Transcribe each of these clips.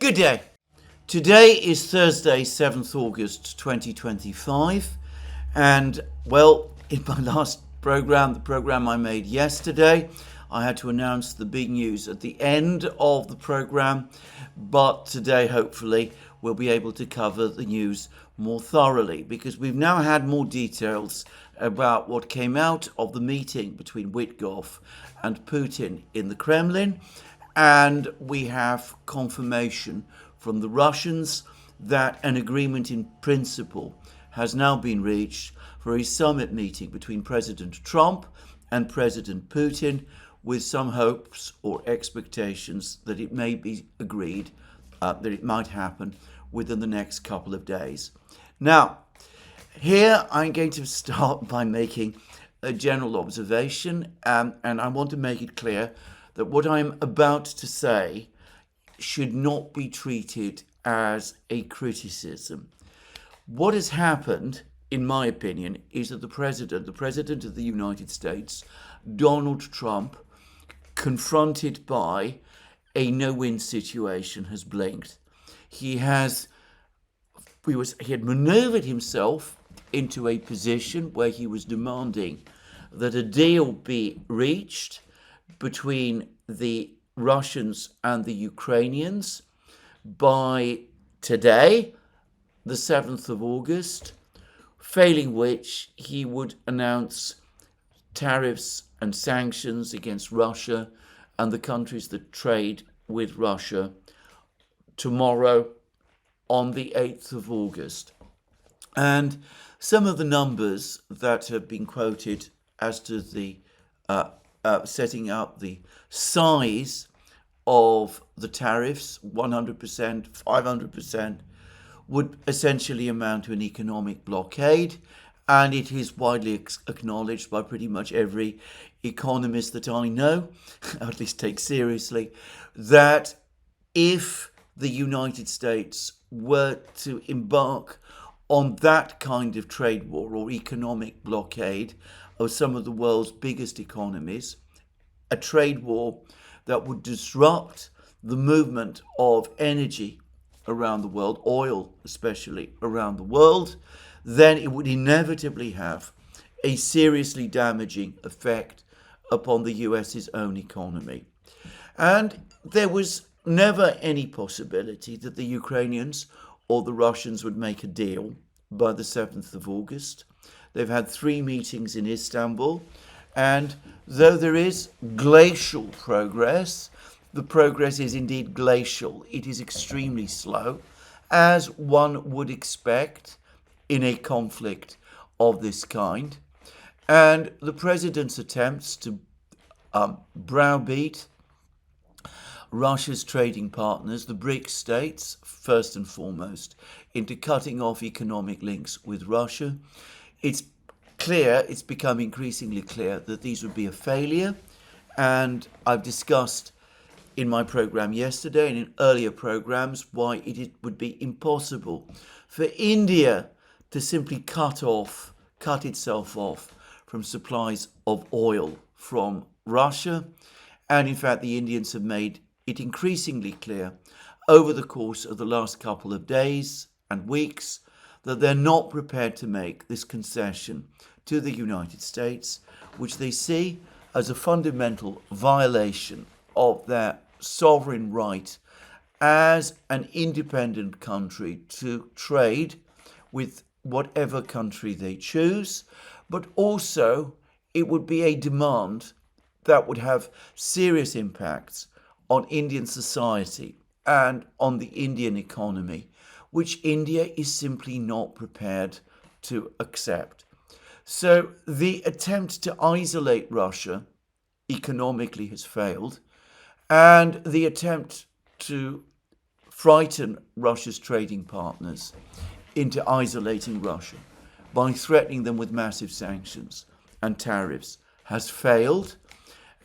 Good day. Today is Thursday, 7th August 2025, and well, in my last program, the program I made yesterday, I had to announce the big news at the end of the program, but today hopefully we'll be able to cover the news more thoroughly because we've now had more details about what came out of the meeting between Witkoff and Putin in the Kremlin. And we have confirmation from the Russians that an agreement in principle has now been reached for a summit meeting between President Trump and President Putin, with some hopes or expectations that it may be agreed that it might happen within the next couple of days. Now, here I'm going to start by making a general observation, and I want to make it clear that what I'm about to say should not be treated as a criticism. What has happened, in my opinion, is that the President of the United States, Donald Trump, confronted by a no-win situation, has blinked. He had maneuvered himself into a position where he was demanding that a deal be reached between the Russians and the Ukrainians by today, the 7th of August, failing which he would announce tariffs and sanctions against Russia and the countries that trade with Russia tomorrow on the 8th of August. And some of the numbers that have been quoted as to the setting up the size of the tariffs, 100%, 500%, would essentially amount to an economic blockade. And it is widely acknowledged by pretty much every economist that I know, at least take seriously, that if the United States were to embark on that kind of trade war or economic blockade of some of the world's biggest economies, a trade war that would disrupt the movement of energy around the world, oil especially around the world, then it would inevitably have a seriously damaging effect upon the US's own economy. And there was never any possibility that the Ukrainians or the Russians would make a deal by the 7th of August. They've had 3 meetings in Istanbul, and though there is glacial progress, the progress is indeed glacial. It is extremely slow, as one would expect in a conflict of this kind. And the president's attempts to browbeat Russia's trading partners, the BRICS states, first and foremost, into cutting off economic links with Russia, it's become increasingly clear that these would be a failure. And I've discussed in my program yesterday and in earlier programs why it would be impossible for India to simply cut itself off from supplies of oil from Russia. And in fact, the Indians have made it increasingly clear over the course of the last couple of days and weeks that they're not prepared to make this concession to the United States, which they see as a fundamental violation of their sovereign right as an independent country to trade with whatever country they choose, but also it would be a demand that would have serious impacts on Indian society and on the Indian economy, which India is simply not prepared to accept. So the attempt to isolate Russia economically has failed, and the attempt to frighten Russia's trading partners into isolating Russia by threatening them with massive sanctions and tariffs has failed.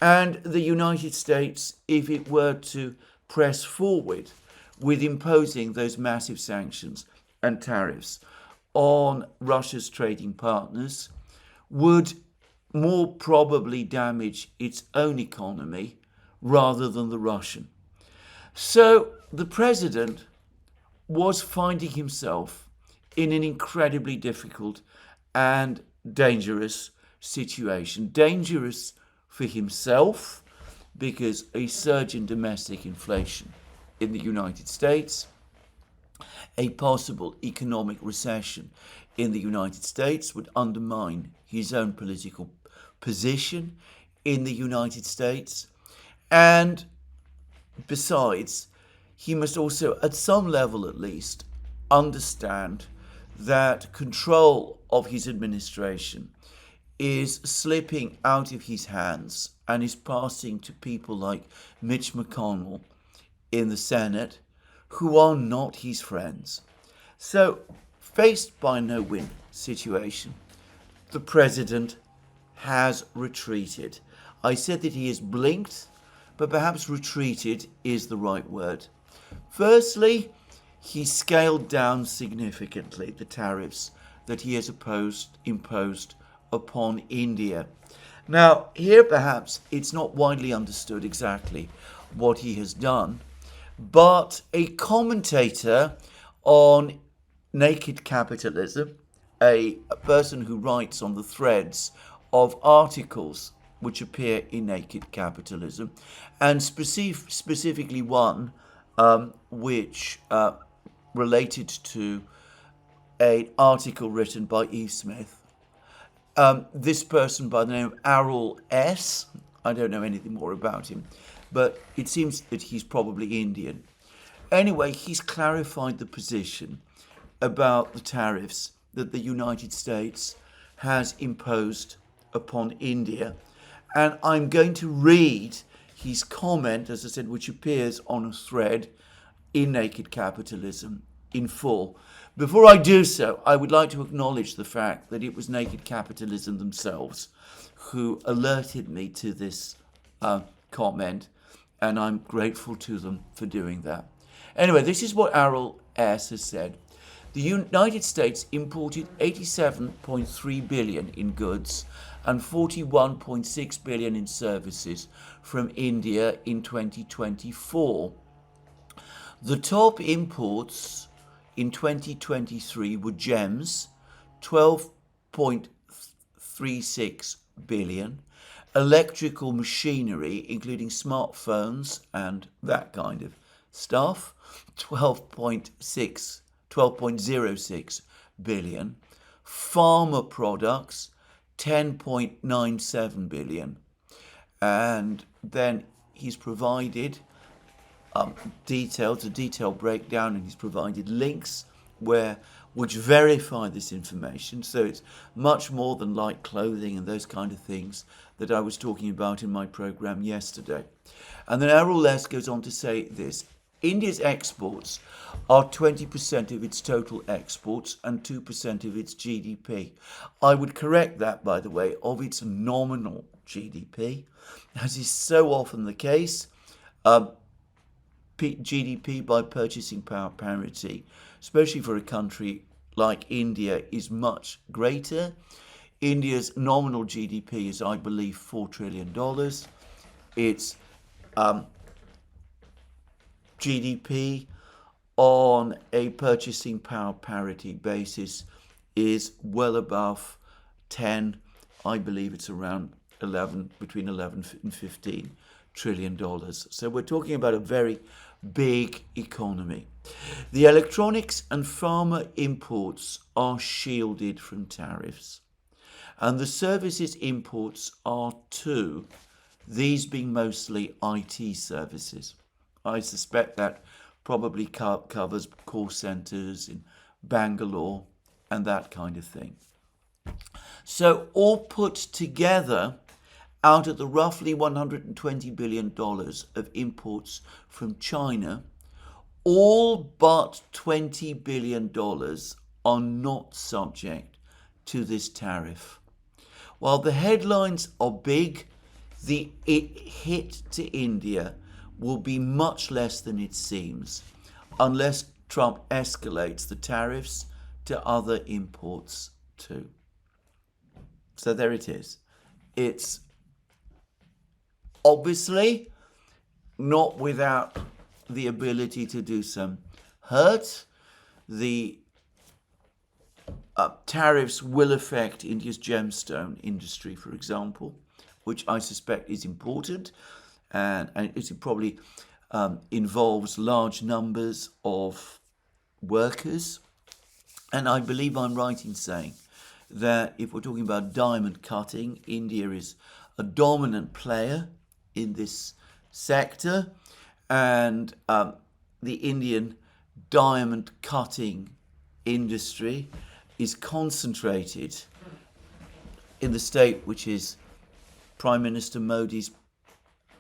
And the United States, if it were to press forward with imposing those massive sanctions and tariffs on Russia's trading partners, would more probably damage its own economy rather than the Russian. So the president was finding himself in an incredibly difficult and dangerous situation. Dangerous for himself because a surge in domestic inflation in the United States, a possible economic recession in the United States would undermine his own political position in the United States. And besides, he must also, at some level at least, understand that control of his administration is slipping out of his hands and is passing to people like Mitch McConnell in the Senate, who are not his friends. So, faced by a no-win situation, the president has retreated. I said that he has blinked, but perhaps retreated is the right word. Firstly, he scaled down significantly the tariffs that he has imposed upon India. Now, here perhaps it's not widely understood exactly what he has done, but a commentator on naked capitalism, a person who writes on the threads of articles which appear in Naked Capitalism, and specifically one which related to an article written by Eve Smith. This person by the name of Errol S. I don't know anything more about him, but it seems that he's probably Indian. Anyway, he's clarified the position about the tariffs that the United States has imposed upon India. And I'm going to read his comment, as I said, which appears on a thread in Naked Capitalism in full. Before I do so, I would like to acknowledge the fact that it was Naked Capitalism themselves who alerted me to this comment, and I'm grateful to them for doing that. Anyway, this is what Errol S. has said. The United States imported 87.3 billion in goods and 41.6 billion in services from India in 2024. The top imports in 2023 were gems, 12.36 billion, electrical machinery, including smartphones and that kind of stuff, 12.06 billion, pharma products, 10.97 billion. And then he's provided a detailed breakdown, and he's provided links which verify this information. So it's much more than light clothing and those kind of things that I was talking about in my program yesterday. And then Errol S. goes on to say this: India's exports are 20% of its total exports and 2% of its GDP. I would correct that, by the way, of its nominal GDP, as is so often the case. GDP by purchasing power parity, especially for a country like India, is much greater. India's nominal GDP is, I believe, $4 trillion. Its GDP on a purchasing power parity basis is well above 10. I believe it's around 11, between 11 and 15 trillion dollars. So we're talking about a very big economy. The electronics and pharma imports are shielded from tariffs, and the services imports are too, these being mostly IT services. I suspect that probably covers call centers in Bangalore and that kind of thing. So all put together, out of the roughly $120 billion of imports from China, all but $20 billion are not subject to this tariff. While the headlines are big, the hit to India will be much less than it seems, unless Trump escalates the tariffs to other imports too. So there it is. It's obviously not without the ability to do some hurt. The tariffs will affect India's gemstone industry, for example, which I suspect is important, and it probably involves large numbers of workers. And I believe I'm right in saying that if we're talking about diamond cutting, India is a dominant player in this sector, and the Indian diamond cutting industry is concentrated in the state which is Prime Minister Modi's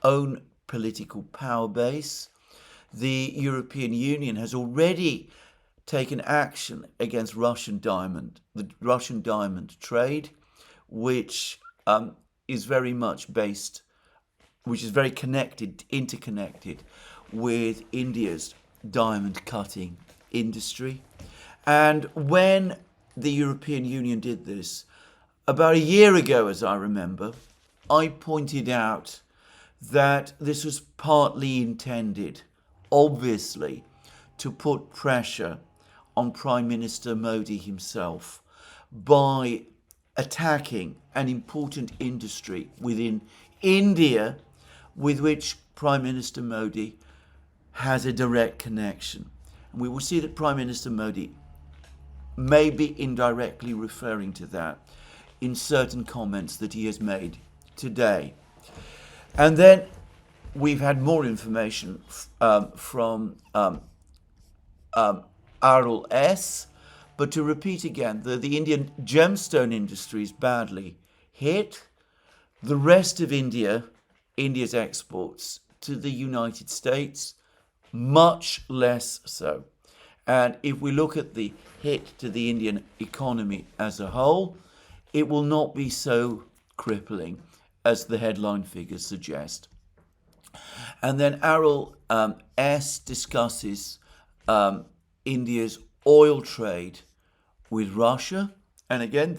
own political power base. The European Union has already taken action against the Russian diamond trade, which is very much based, which is very interconnected with India's diamond cutting industry. And when the European Union did this, about a year ago, as I remember, I pointed out that this was partly intended, obviously, to put pressure on Prime Minister Modi himself by attacking an important industry within India with which Prime Minister Modi has a direct connection. And we will see that Prime Minister Modi may be indirectly referring to that in certain comments that he has made today. And then we've had more information from Arul S. But to repeat again, the Indian gemstone industry is badly hit. The rest of India's exports to the United States, much less so. And if we look at the hit to the Indian economy as a whole, it will not be so crippling as the headline figures suggest. And then Arul S. discusses India's oil trade with Russia. And again,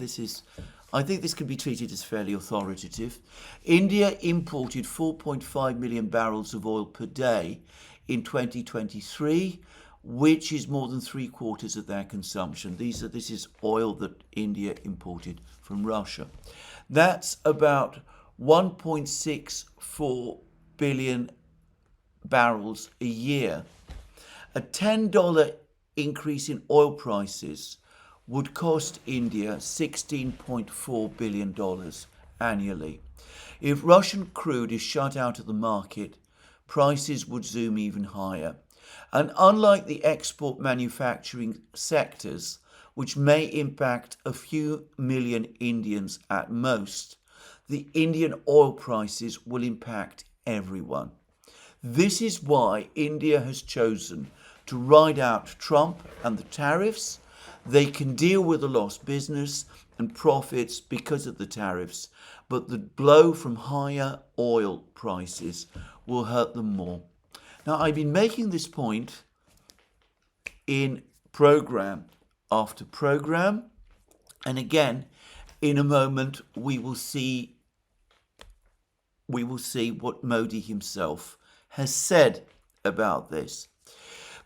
I think this can be treated as fairly authoritative. India imported 4.5 million barrels of oil per day in 2023, which is more than 3/4 of their consumption. This is oil that India imported from Russia. That's about 1.64 billion barrels a year. A $10 increase in oil prices would cost India $16.4 billion annually. If Russian crude is shut out of the market, prices would zoom even higher. And unlike the export manufacturing sectors, which may impact a few million Indians at most, the Indian oil prices will impact everyone. This is why India has chosen to ride out Trump and the tariffs. They can deal with the lost business and profits because of the tariffs, but the blow from higher oil prices will hurt them more. Now, I've been making this point in program after program, and again, in a moment, we will see what Modi himself has said about this.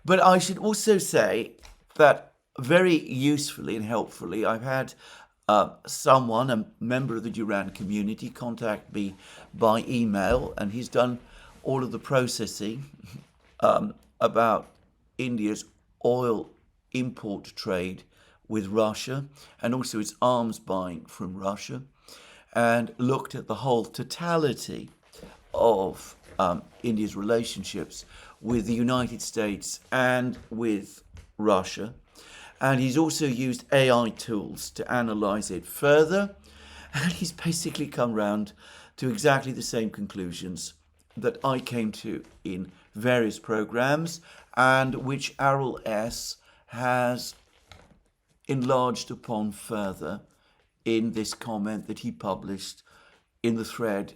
But I should also say that very usefully and helpfully, I've had someone, a member of the Duran community, contact me by email, and he's done all of the processing about India's oil import trade with Russia and also its arms buying from Russia, and looked at the whole totality of India's relationships with the United States and with Russia. And he's also used AI tools to analyze it further. And he's basically come round to exactly the same conclusions that I came to in various programs, and which Arul S. has enlarged upon further in this comment that he published in the thread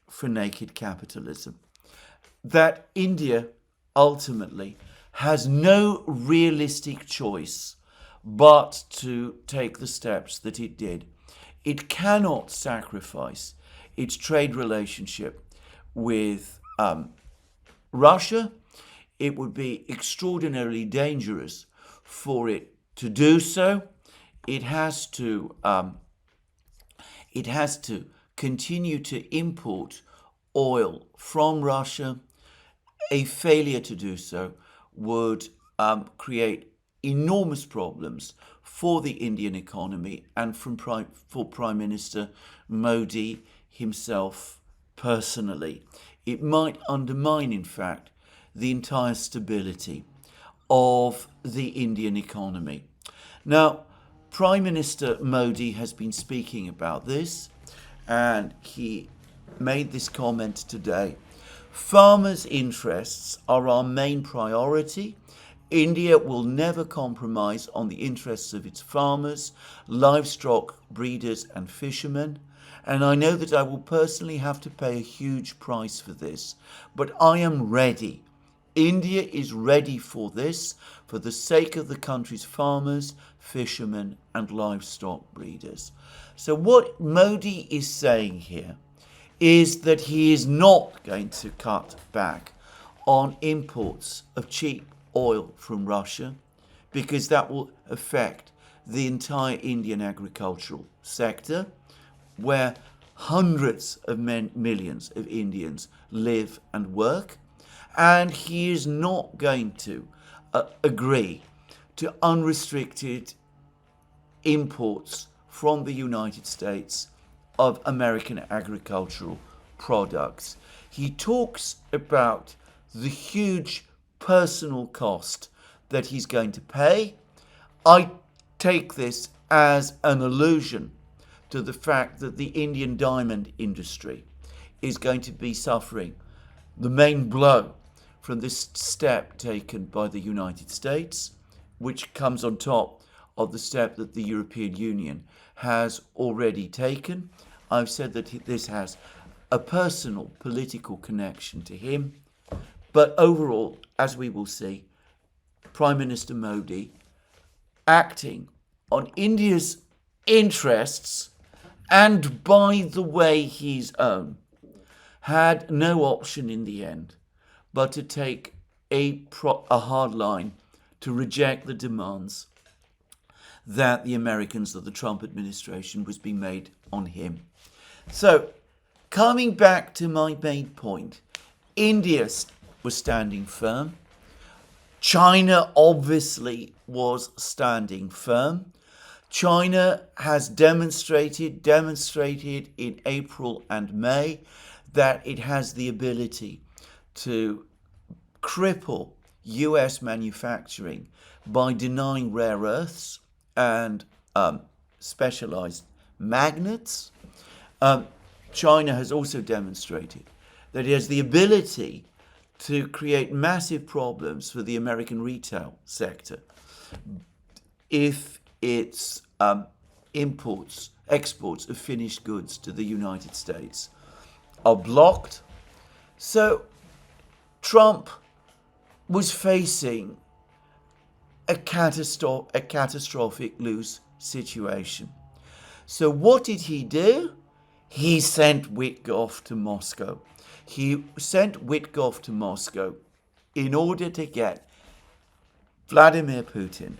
for Naked Capitalism. That India ultimately has no realistic choice but to take the steps that it did. It cannot sacrifice its trade relationship with Russia. it would be extraordinarily dangerous for it to do so. It has to continue to import oil from Russia. A failure to do so would create enormous problems for the Indian economy and for Prime Minister Modi himself personally. It might undermine, in fact, the entire stability of the Indian economy. Now, Prime Minister Modi has been speaking about this, and he made this comment today. Farmers' interests are our main priority. India will never compromise on the interests of its farmers, livestock breeders and fishermen. And I know that I will personally have to pay a huge price for this, but I am ready. India is ready for this for the sake of the country's farmers, fishermen and livestock breeders. So what Modi is saying here is that he is not going to cut back on imports of cheap oil from Russia, because that will affect the entire Indian agricultural sector, where hundreds of millions of Indians live and work. And he is not going to agree to unrestricted imports from the United States of American agricultural products. He talks about the huge personal cost that he's going to pay. I take this as an allusion to the fact that the Indian diamond industry is going to be suffering the main blow from this step taken by the United States, which comes on top of the step that the European Union has already taken. I've said that this has a personal political connection to him, but overall, as we will see, Prime Minister Modi acting on India's interests and by the way his own, had no option in the end but to take a hard line to reject the demands that the Americans, that the Trump administration was being made on him. So, coming back to my main point, India was standing firm. China obviously was standing firm. China has demonstrated in April and May that it has the ability to cripple US manufacturing by denying rare earths and specialized magnets. China has also demonstrated that it has the ability to create massive problems for the American retail sector if its exports of finished goods to the United States are blocked. So Trump was facing a catastrophic lose situation. So what did he do? He sent Witkoff to Moscow. He sent Witkoff to Moscow in order to get Vladimir Putin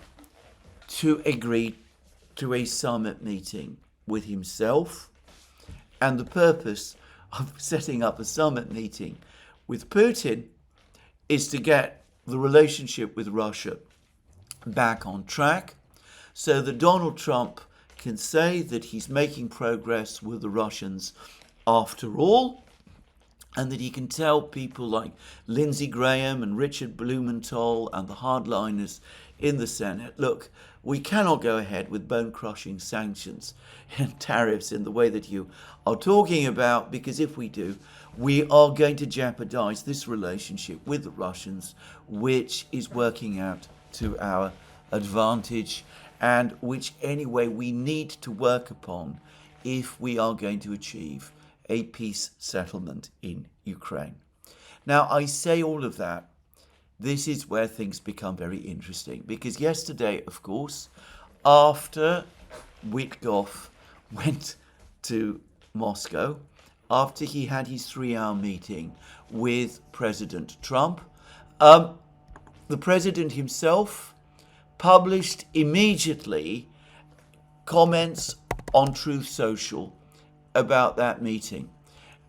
to agree to a summit meeting with himself. And the purpose of setting up a summit meeting with Putin is to get the relationship with Russia back on track so that Donald Trump can say that he's making progress with the Russians after all, and that he can tell people like Lindsey Graham and Richard Blumenthal and the hardliners in the Senate, look, we cannot go ahead with bone-crushing sanctions and tariffs in the way that you are talking about, because if we do, we are going to jeopardize this relationship with the Russians, which is working out to our advantage and which anyway we need to work upon if we are going to achieve a peace settlement in Ukraine. Now, I say all of that. This is where things become very interesting, because yesterday, of course, after Witkoff went to Moscow, after he had his 3-hour meeting with President Trump, the president himself published immediately comments on Truth Social about that meeting.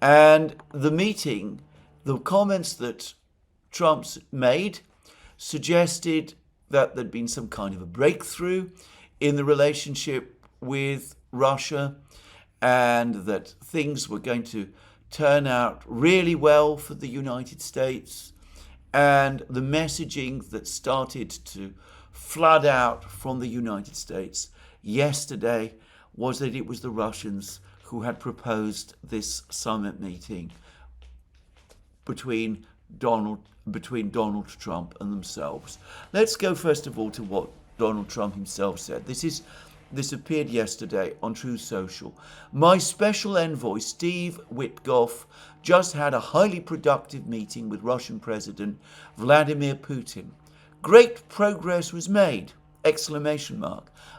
And the comments that Trump's made suggested that there'd been some kind of a breakthrough in the relationship with Russia and that things were going to turn out really well for the United States. And the messaging that started to flood out from the United States yesterday was that it was the Russians who had proposed this summit meeting between Donald Trump and themselves. Let's go first of all to what Donald Trump himself said. This appeared yesterday on Truth Social. My special envoy, Steve Witkoff, just had a highly productive meeting with Russian President Vladimir Putin. Great progress was made! !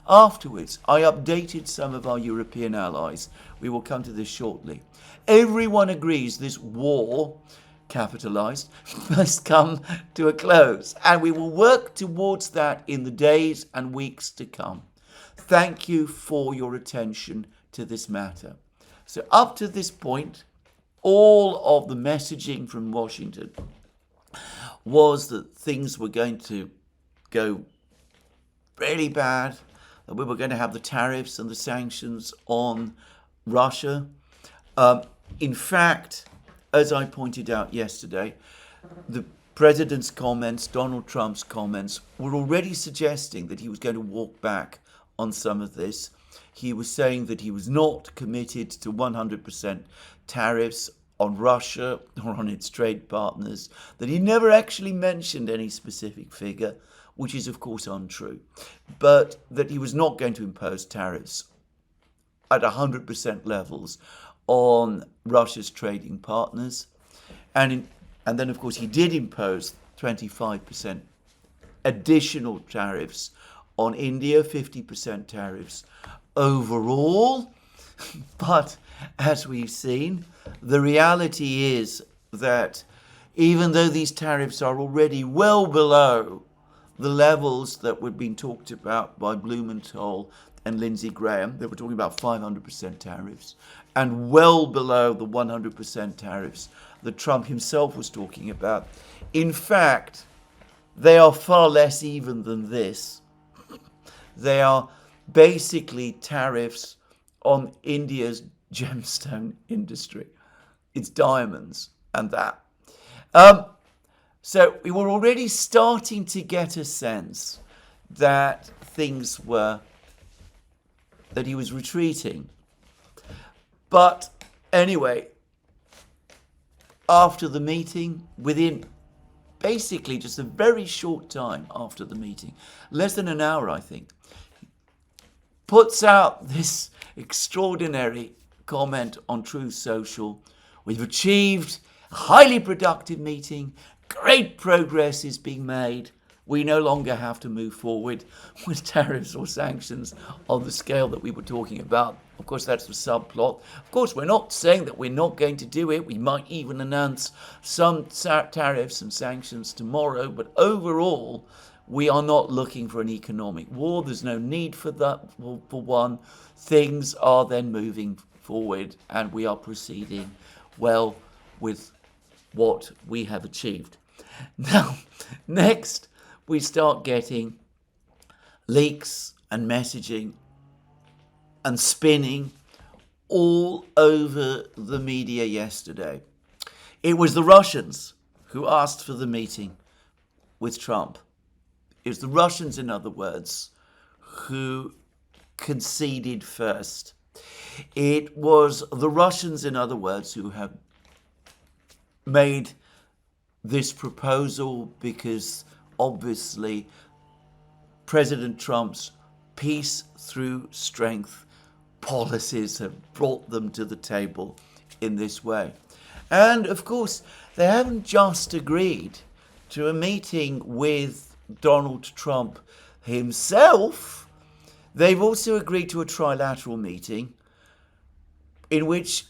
Afterwards, I updated some of our European allies. We will come to this shortly. Everyone agrees this war, capitalized, must come to a close, and we will work towards that in the days and weeks to come. Thank you for your attention to this matter. So up to this point, all of the messaging from Washington was that things were going to go really bad, that we were going to have the tariffs and the sanctions on Russia. In fact, as I pointed out yesterday, the president's comments, Donald Trump's comments, were already suggesting that he was going to walk back on some of this. He was saying that he was not committed to 100% tariffs on Russia or on its trade partners, that he never actually mentioned any specific figure, which is of course untrue, but that he was not going to impose tariffs at 100% levels on Russia's trading partners. And then of course he did impose 25% additional tariffs on India, 50% tariffs overall. But as we've seen, the reality is that even though these tariffs are already well below the levels that were being talked about by Blumenthal and Lindsey Graham, they were talking about 500% tariffs, and well below the 100% tariffs that Trump himself was talking about. In fact, they are far less even than this. They are basically tariffs on India's gemstone industry, its diamonds and that. So we were already starting to get a sense that that he was retreating. But anyway, after the meeting, within basically just a very short time after the meeting, less than an hour, I think, puts out this extraordinary comment on Truth Social. We've achieved a highly productive meeting. Great progress is being made. We no longer have to move forward with tariffs or sanctions on the scale that we were talking about. Of course, that's the subplot. Of course, we're not saying that we're not going to do it. We might even announce some tariffs and sanctions tomorrow. But overall, we are not looking for an economic war. There's no need for that, for one. Things are then moving forward, and we are proceeding well with what we have achieved. Now, next, we start getting leaks and messaging and spinning all over the media yesterday. It was the Russians who asked for the meeting with Trump. It was the Russians, in other words, who conceded first. It was the Russians, in other words, who have made this proposal because obviously President Trump's peace through strength policies have brought them to the table in this way. And of course, they haven't just agreed to a meeting with Donald Trump himself. They've also agreed to a trilateral meeting in which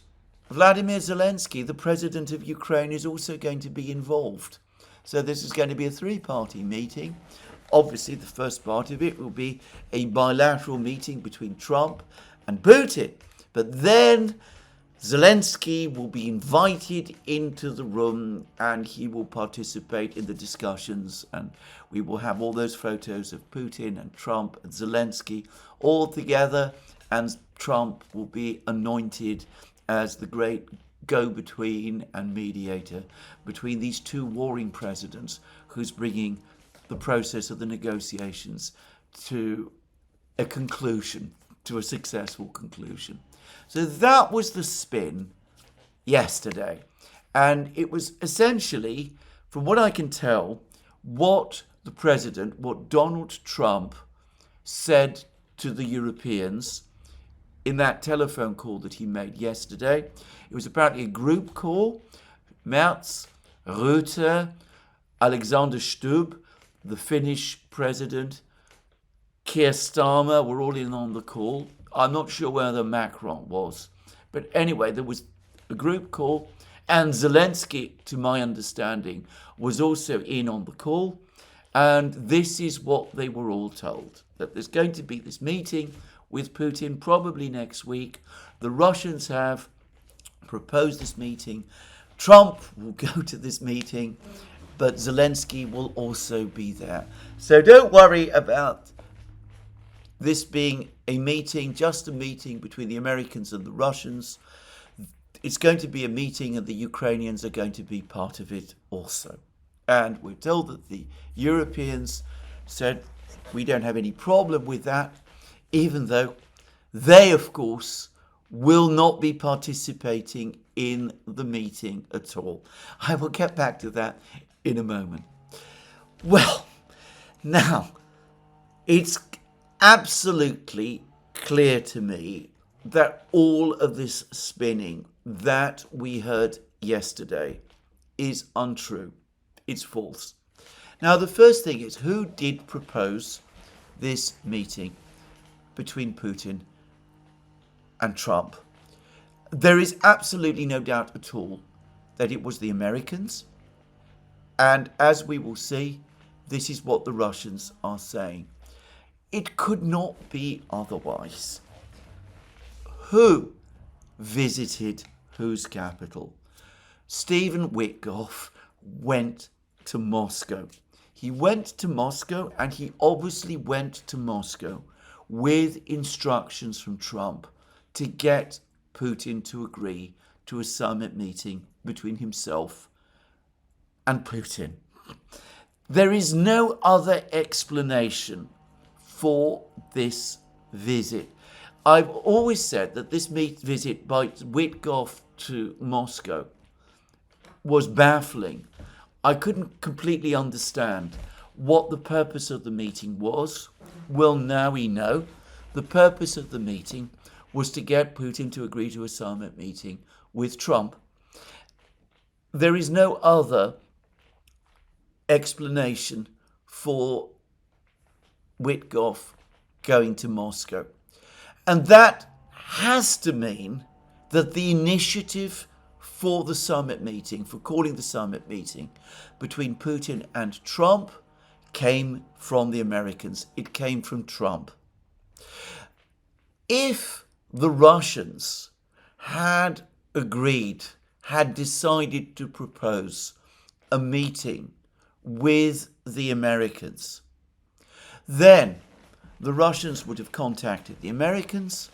Vladimir Zelensky, the president of Ukraine, is also going to be involved. So this is going to be a three-party meeting. Obviously, the first part of it will be a bilateral meeting between Trump and Putin. But then Zelensky will be invited into the room and he will participate in the discussions, and we will have all those photos of Putin and Trump and Zelensky all together, and Trump will be anointed as the great go-between and mediator between these two warring presidents, who's bringing the process of the negotiations to a conclusion, to a successful conclusion. So that was the spin yesterday. And it was essentially, from what I can tell, what the president, what Donald Trump said to the Europeans in that telephone call that he made yesterday. It was apparently a group call. Merz, Rutte, Alexander Stubb, the Finnish president, Keir Starmer were all in on the call. I'm not sure whether Macron was. But anyway, there was a group call, and Zelensky, to my understanding, was also in on the call. And this is what they were all told, that there's going to be this meeting with Putin probably next week. The Russians have proposed this meeting. Trump will go to this meeting, but Zelensky will also be there. So don't worry about this being a meeting, just a meeting between the Americans and the Russians. It's going to be a meeting, and the Ukrainians are going to be part of it also. And we're told that the Europeans said we don't have any problem with that, even though they, of course, will not be participating in the meeting at all. I will get back to that in a moment. Well, now, it's absolutely clear to me that all of this spinning that we heard yesterday is untrue. It's false. Now, the first thing is, who did propose this meeting between Putin and Trump? There is absolutely no doubt at all that it was the Americans. And as we will see, this is what the Russians are saying. It could not be otherwise. Who visited whose capital? Stephen Witkoff went to Moscow. He went to Moscow, and he obviously went to Moscow with instructions from Trump to get Putin to agree to a summit meeting between himself and Putin. There is no other explanation for this visit. I've always said that this visit by Witkoff to Moscow was baffling. I couldn't completely understand what the purpose of the meeting was. Well, now we know. The purpose of the meeting was to get Putin to agree to a summit meeting with Trump. There is no other explanation for Witkoff going to Moscow. And that has to mean that the initiative for the summit meeting, for calling the summit meeting between Putin and Trump, came from the Americans. It came from Trump. If the Russians had agreed, had decided to propose a meeting with the Americans, then the Russians would have contacted the Americans.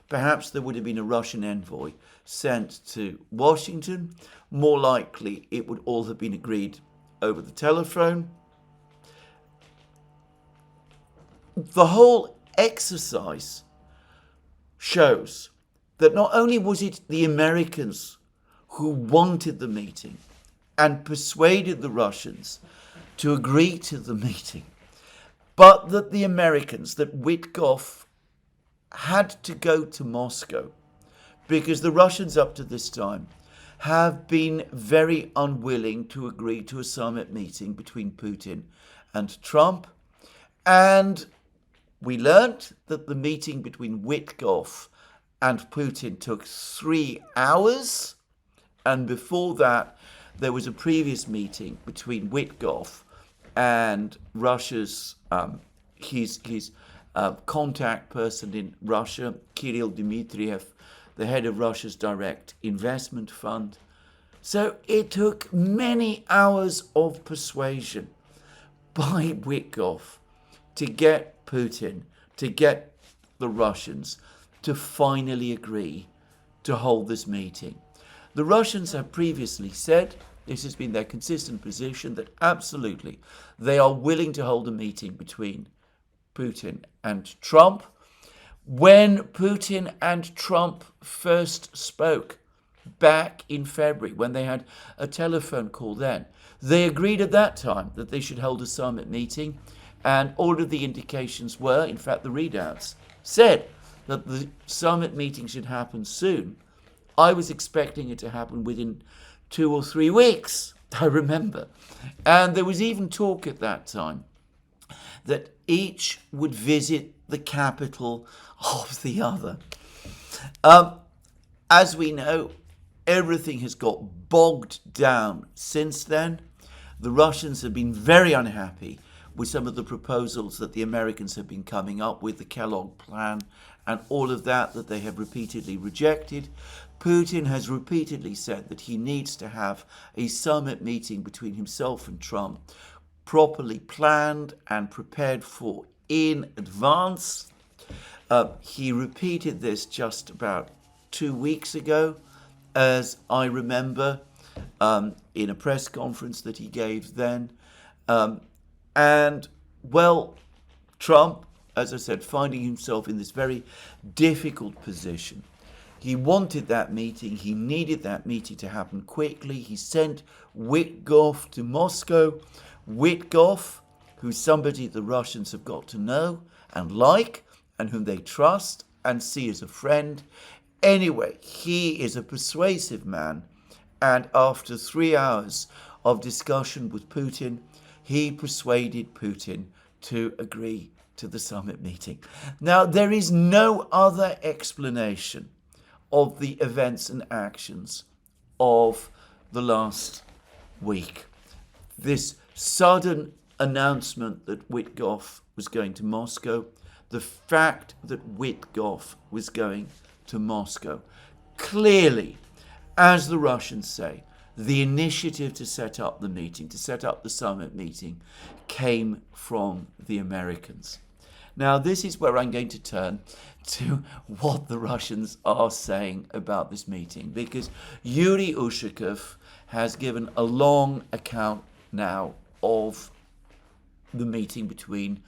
Perhaps there would have been a Russian envoy sent to Washington. More likely, it would all have been agreed over the telephone. The whole exercise shows that not only was it the Americans who wanted the meeting and persuaded the Russians to agree to the meeting, but that the Americans, that Witkoff had to go to Moscow because the Russians up to this time have been very unwilling to agree to a summit meeting between Putin and Trump. And we learnt that the meeting between Witkoff and Putin took 3 hours. And before that, there was a previous meeting between Witkoff and Russia's his contact person in Russia, Kirill Dmitriev, the head of Russia's direct investment fund. So it took many hours of persuasion by Witkoff to get Putin, to get the Russians to finally agree to hold this meeting. The Russians have previously said, this has been their consistent position, that absolutely they are willing to hold a meeting between Putin and Trump. When Putin and Trump first spoke back in February, when they had a telephone call then, they agreed at that time that they should hold a summit meeting, and all of the indications were, in fact the readouts said, that the summit meeting should happen soon. I was expecting it to happen within 2 or 3 weeks, I remember. And there was even talk at that time that each would visit the capital of the other. As we know, everything has got bogged down since then. The Russians have been very unhappy with some of the proposals that the Americans have been coming up with, the Kellogg plan and all of that they have repeatedly rejected. Putin has repeatedly said that he needs to have a summit meeting between himself and Trump, properly planned and prepared for in advance. He repeated this just about 2 weeks ago, as I remember, in a press conference that he gave then. And, well, Trump, as I said, finding himself in this very difficult position. He wanted that meeting. He needed that meeting to happen quickly. He sent Witkoff to Moscow. Witkoff, who's somebody the Russians have got to know and like, and whom they trust and see as a friend. Anyway, he is a persuasive man. And after 3 hours of discussion with Putin, he persuaded Putin to agree to the summit meeting. Now, there is no other explanation of the events and actions of the last week. This sudden announcement that Witkoff was going to Moscow, the fact that Witkoff was going to Moscow, clearly, as the Russians say, the initiative to set up the meeting, to set up the summit meeting, came from the Americans. Now, this is where I'm going to turn to what the Russians are saying about this meeting, because Yuri Ushakov has given a long account now of the meeting between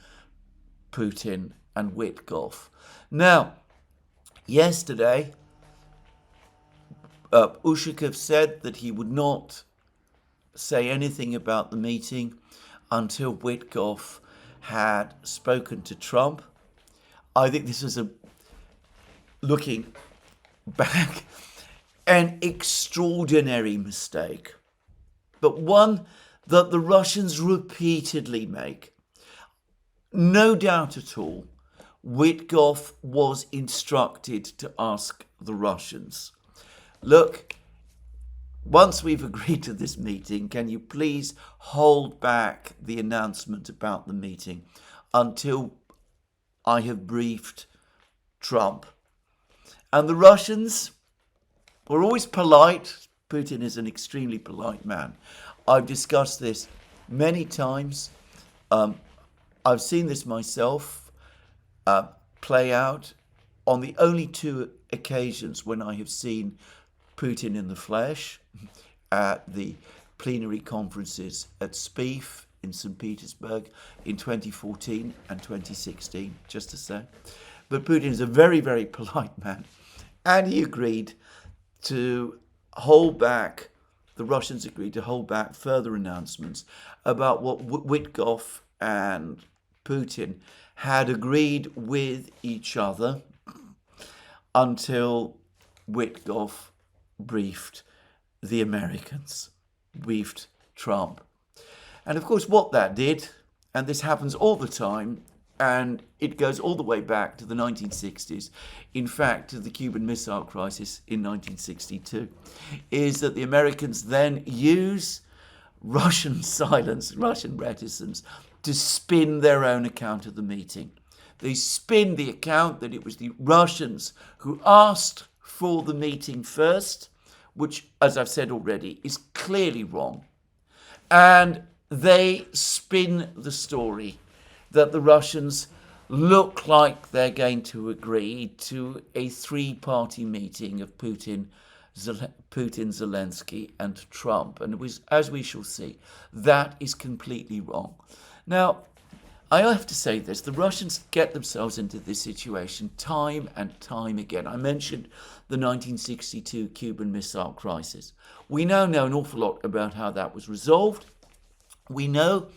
Putin and Witkoff. Now, yesterday, Ushakov said that he would not say anything about the meeting until Witkoff had spoken to Trump. I think this is looking back, an extraordinary mistake, but one that the Russians repeatedly make. No doubt at all, Witkoff was instructed to ask the Russians, look, once we've agreed to this meeting, can you please hold back the announcement about the meeting until I have briefed Trump? And the Russians were always polite. Putin is an extremely polite man. I've discussed this many times. I've seen this myself play out on the only 2 occasions when I have seen Putin in the flesh, at the plenary conferences at SPIEF in St. Petersburg in 2014 and 2016, just to say. But Putin is a very, very polite man, and he agreed to hold back, the Russians agreed to hold back further announcements about what Witkoff and Putin had agreed with each other until Witkoff briefed the Americans, briefed Trump. And of course what that did, and this happens all the time, and it goes all the way back to the 1960s, in fact, to the Cuban Missile Crisis in 1962, is that the Americans then use Russian silence, Russian reticence, to spin their own account of the meeting. They spin the account that it was the Russians who asked for the meeting first, which, as I've said already, is clearly wrong. And they spin the story that the Russians look like they're going to agree to a three-party meeting of Putin, Zelensky and Trump. And it was, as we shall see, that is completely wrong. Now, I have to say this, the Russians get themselves into this situation time and time again. I mentioned the 1962 Cuban Missile Crisis. We now know an awful lot about how that was resolved. We know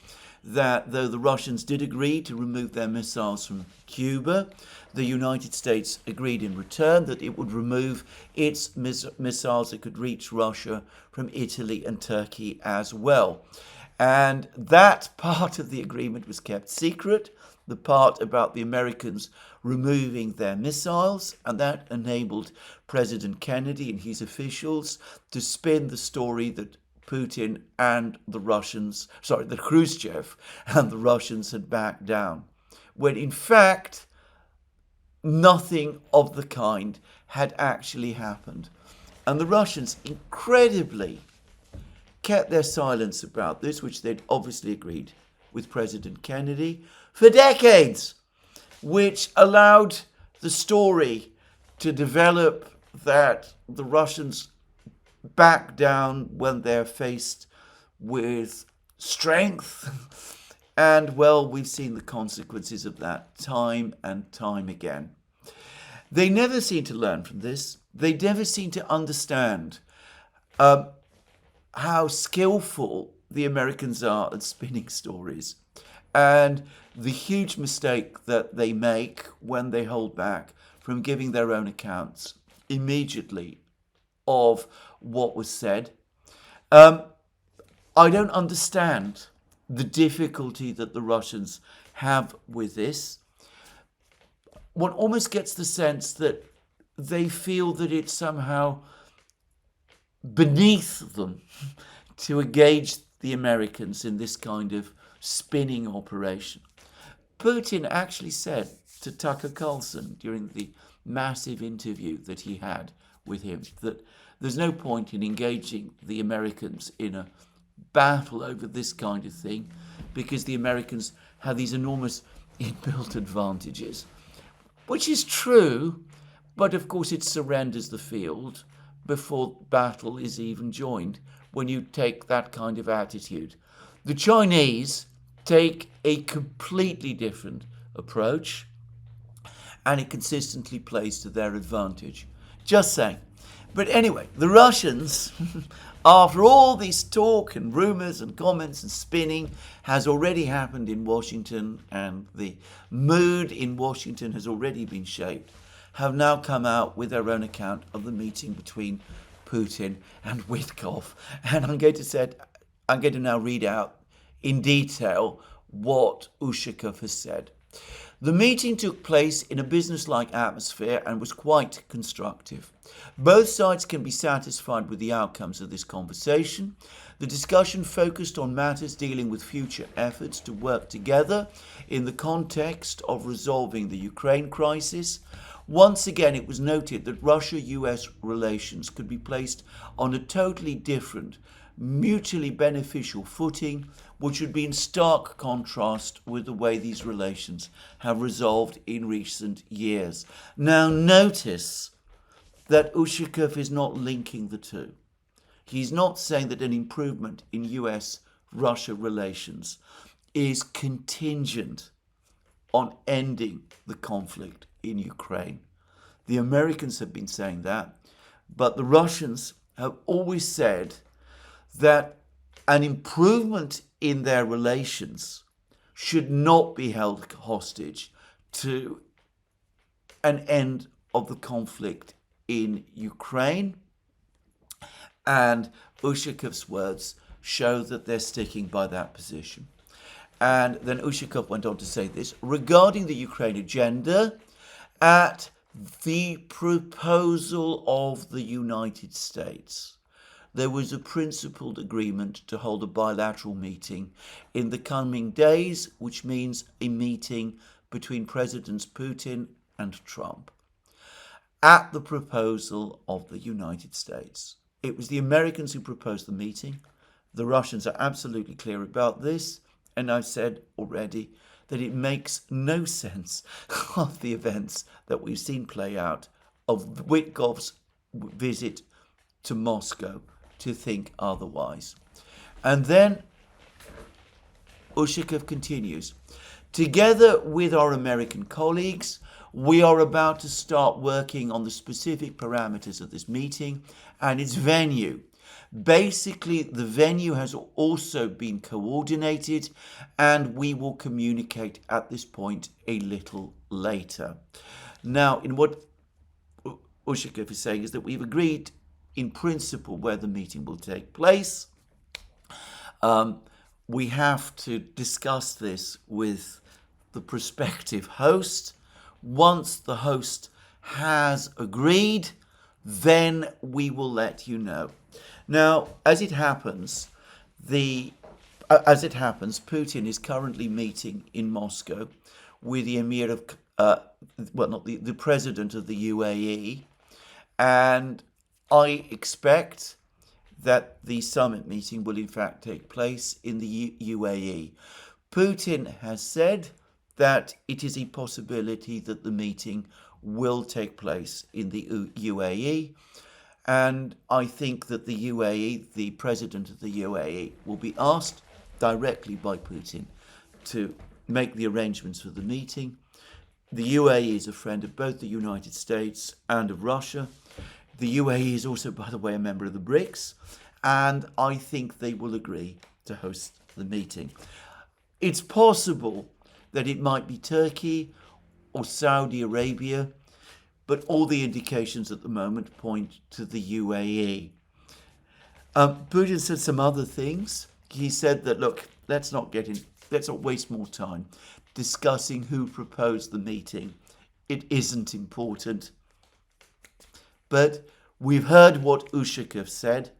that though the Russians did agree to remove their missiles from Cuba, the United States agreed in return that it would remove its missiles that could reach Russia from Italy and Turkey as well. And that part of the agreement was kept secret, the part about the Americans removing their missiles, and that enabled President Kennedy and his officials to spin the story that Putin and the Khrushchev and the Russians had backed down, when in fact nothing of the kind had actually happened. And the Russians incredibly kept their silence about this, which they'd obviously agreed with President Kennedy, for decades, which allowed the story to develop that the Russians back down when they're faced with strength. And, well, we've seen the consequences of that time and time again. They never seem to learn from this. They never seem to understand how skillful the Americans are at spinning stories, and the huge mistake that they make when they hold back from giving their own accounts immediately of what was said. I don't understand the difficulty that the Russians have with this. One almost gets the sense that they feel that it's somehow beneath them to engage the Americans in this kind of spinning operation. Putin actually said to Tucker Carlson during the massive interview that he had with him that there's no point in engaging the Americans in a battle over this kind of thing because the Americans have these enormous inbuilt advantages, which is true, but of course it surrenders the field before battle is even joined when you take that kind of attitude. The Chinese take a completely different approach, and it consistently plays to their advantage. Just saying. But anyway, the Russians, after all this talk and rumours and comments and spinning has already happened in Washington, and the mood in Washington has already been shaped, have now come out with their own account of the meeting between Putin and Witkoff. And I'm going to now read out in detail what Ushakov has said. The meeting took place in a business-like atmosphere and was quite constructive. Both sides can be satisfied with the outcomes of this conversation. The discussion focused on matters dealing with future efforts to work together in the context of resolving the Ukraine crisis. Once again, it was noted that Russia-US relations could be placed on a totally different, mutually beneficial footing, which would be in stark contrast with the way these relations have resolved in recent years. Now, notice that Ushakov is not linking the two. He's not saying that an improvement in US-Russia relations is contingent on ending the conflict in Ukraine. The Americans have been saying that, but the Russians have always said that an improvement in their relations should not be held hostage to an end of the conflict in Ukraine. And Ushakov's words show that they're sticking by that position. And then Ushakov went on to say this, regarding the Ukraine agenda, at the proposal of the United States, there was a principled agreement to hold a bilateral meeting in the coming days, which means a meeting between Presidents Putin and Trump, at the proposal of the United States. It was the Americans who proposed the meeting. The Russians are absolutely clear about this, and I've said already that it makes no sense of the events that we've seen play out of Witkoff's visit to Moscow to think otherwise. And then Ushakov continues, together with our American colleagues, we are about to start working on the specific parameters of this meeting and its venue. Basically, the venue has also been coordinated, and we will communicate at this point a little later. Now, in what Ushakov is saying is that we've agreed in principle where the meeting will take place. We have to discuss this with the prospective host. Once the host has agreed, then we will let you know. Now, as it happens, Putin is currently meeting in Moscow with the Emir of, the president of the UAE, and I expect that the summit meeting will in fact take place in the UAE. Putin has said that it is a possibility that the meeting will take place in the UAE. And I think that the UAE, the president of the UAE, will be asked directly by Putin to make the arrangements for the meeting. The UAE is a friend of both the United States and of Russia. The UAE is also, by the way, a member of the BRICS, and I think they will agree to host the meeting. It's possible that it might be Turkey or Saudi Arabia, but all the indications at the moment point to the UAE. Putin said some other things. He said that, look, let's not waste more time discussing who proposed the meeting. It isn't important. But we've heard what Ushakov said.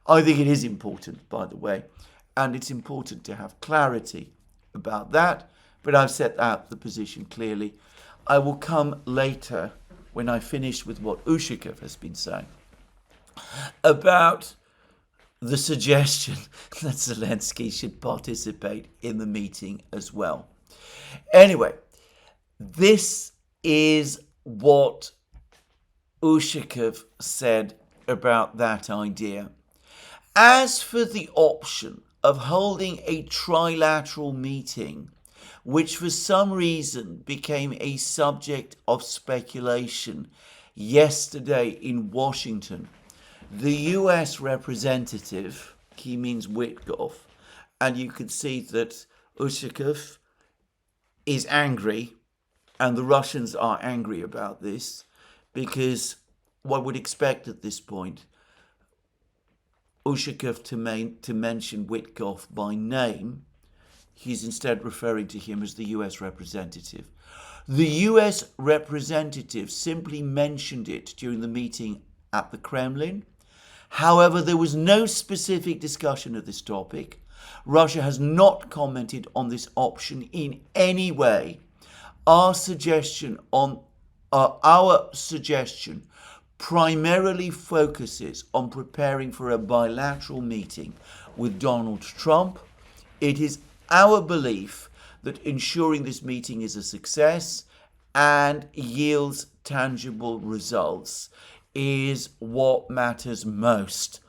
I think it is important, by the way, and it's important to have clarity about that. But I've set out the position clearly. I will come later when I finish with what Ushakov has been saying about the suggestion that Zelensky should participate in the meeting as well. Anyway, this is what Ushakov said about that idea. As for the option of holding a trilateral meeting, which for some reason became a subject of speculation yesterday in Washington, the US representative, he means Witkoff, and you can see that Ushakov is angry, and the Russians are angry about this, because one would expect at this point Ushakov to mention Witkoff by name. He's instead referring to him as the US representative. The US representative simply mentioned it during the meeting at the Kremlin. However, there was no specific discussion of this topic. Russia has not commented on this option in any way. Our suggestion primarily focuses on preparing for a bilateral meeting with Donald Trump. It is our belief that ensuring this meeting is a success and yields tangible results is what matters most.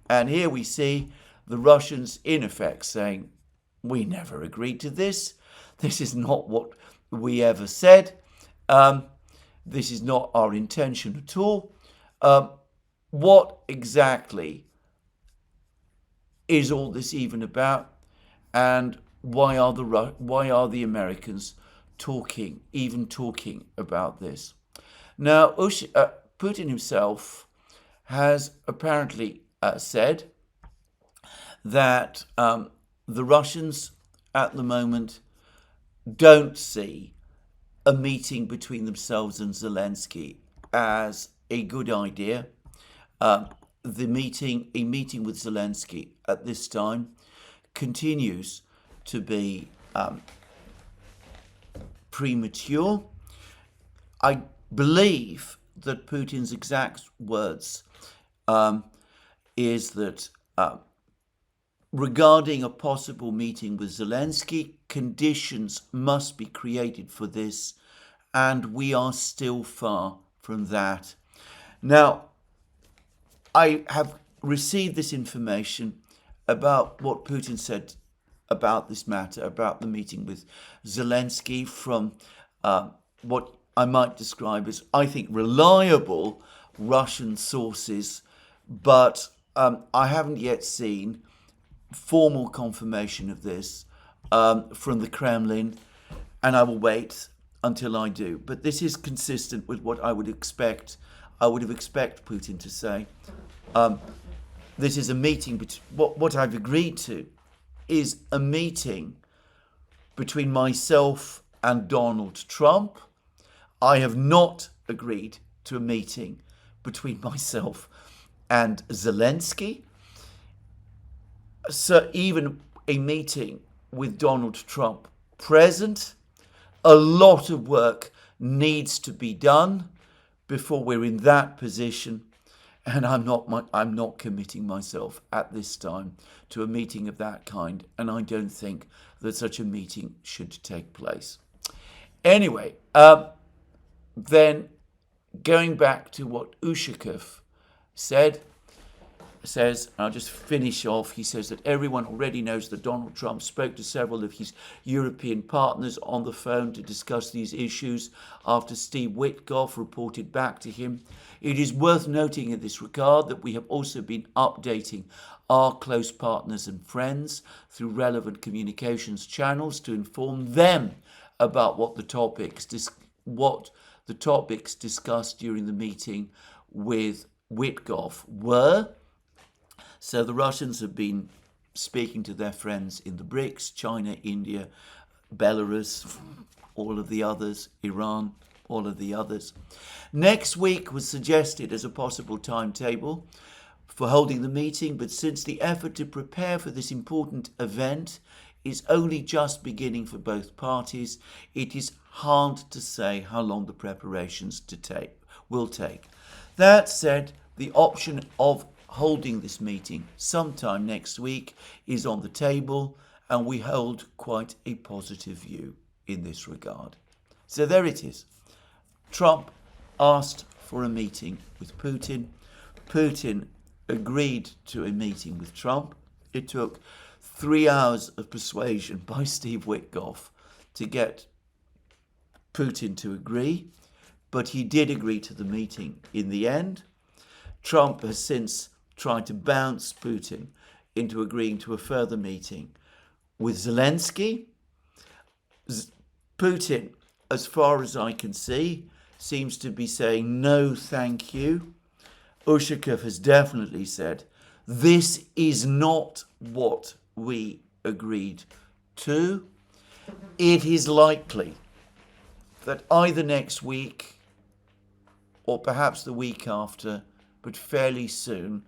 And here we see the Russians in effect saying, we never agreed to this. This is not what we ever said. This is not our intention at all. What exactly is all this even about? And why are the Americans talking about this? Now, Putin himself has apparently said that the Russians at the moment don't see a meeting between themselves and Zelensky as a good idea. A meeting with Zelensky at this time continues to be premature. I believe that Putin's exact words is that regarding a possible meeting with Zelensky, conditions must be created for this, and we are still far from that. Now, I have received this information about what Putin said about this matter, about the meeting with Zelensky, from what I might describe as, I think, reliable Russian sources, but I haven't yet seen formal confirmation of this from the Kremlin, and I will wait until I do. But this is consistent with what I would expect. I would have expected Putin to say. This is a meeting, what I've agreed to is a meeting between myself and Donald Trump. I have not agreed to a meeting between myself and Zelensky. So even a meeting with Donald Trump present, a lot of work needs to be done before we're in that position. And I'm not committing myself at this time to a meeting of that kind, and I don't think that such a meeting should take place. Anyway, then going back to what Ushakov says, and I'll just finish off, he says that everyone already knows that Donald Trump spoke to several of his European partners on the phone to discuss these issues after Steve Witkoff reported back to him. It is worth noting in this regard that we have also been updating our close partners and friends through relevant communications channels to inform them about what the topics discussed during the meeting with Witkoff were. So the Russians have been speaking to their friends in the BRICS, China, India, Belarus, all of the others, Iran, all of the others. Next week was suggested as a possible timetable for holding the meeting, but since the effort to prepare for this important event is only just beginning for both parties, it is hard to say how long the preparations will take. That said, the option of holding this meeting sometime next week is on the table, and we hold quite a positive view in this regard. So there it is. Trump asked for a meeting with Putin. Putin agreed to a meeting with Trump. It took 3 hours of persuasion by Steve Witkoff to get Putin to agree, but he did agree to the meeting in the end. Trump has since tried to bounce Putin into agreeing to a further meeting with Zelensky. Putin, as far as I can see, seems to be saying no thank you. Ushakov has definitely said this is not what we agreed to. It is likely that either next week or perhaps the week after, but fairly soon,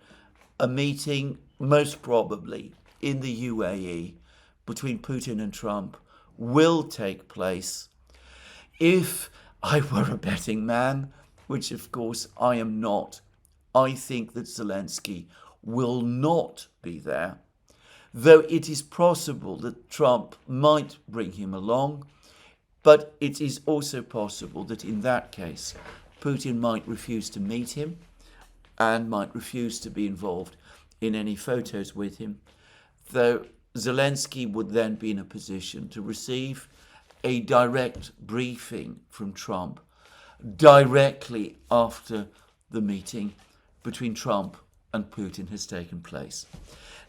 a meeting, most probably in the UAE, between Putin and Trump will take place. If I were a betting man, which of course I am not, I think that Zelensky will not be there, though it is possible that Trump might bring him along, but it is also possible that in that case, Putin might refuse to meet him and might refuse to be involved in any photos with him, though Zelensky would then be in a position to receive a direct briefing from Trump directly after the meeting between Trump and Putin has taken place.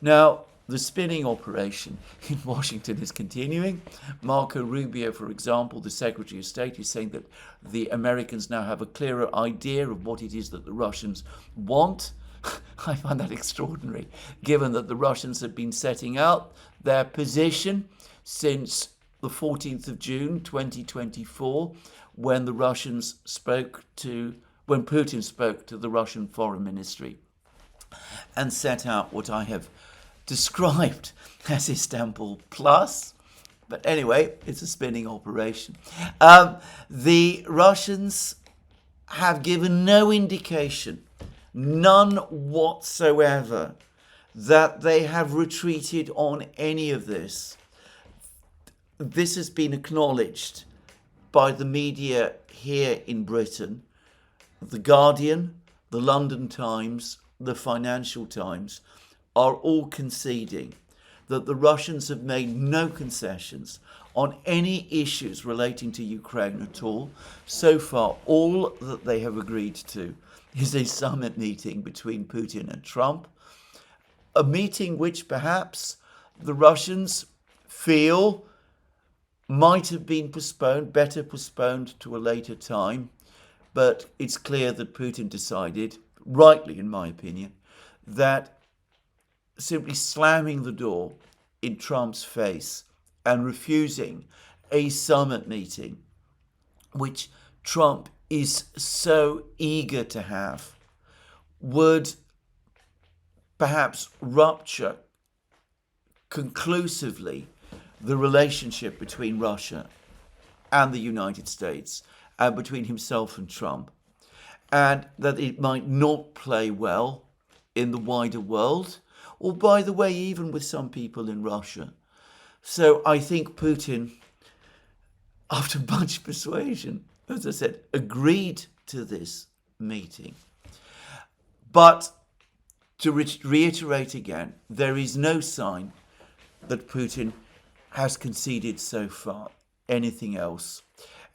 Now, the spinning operation in Washington is continuing. Marco Rubio, for example, the Secretary of State, is saying that the Americans now have a clearer idea of what it is that the Russians want. I find that extraordinary, given that the Russians have been setting out their position since the 14th of June 2024, when Putin spoke to the Russian Foreign Ministry and set out what I have described as Istanbul Plus. But anyway, it's a spinning operation. The Russians have given no indication, none whatsoever, that they have retreated on any of this. This has been acknowledged by the media here in Britain. The Guardian, the London Times, the Financial Times are all conceding that the Russians have made no concessions on any issues relating to Ukraine at all. So far, all that they have agreed to is a summit meeting between Putin and Trump, a meeting which perhaps the Russians feel might have been better postponed to a later time, but it's clear that Putin decided, rightly in my opinion, that simply slamming the door in Trump's face and refusing a summit meeting, which Trump is so eager to have, would perhaps rupture conclusively the relationship between Russia and the United States, and between himself and Trump, and that it might not play well in the wider world, or by the way, even with some people in Russia. So I think Putin, after much persuasion, as I said, agreed to this meeting. But to reiterate again, there is no sign that Putin has conceded so far anything else.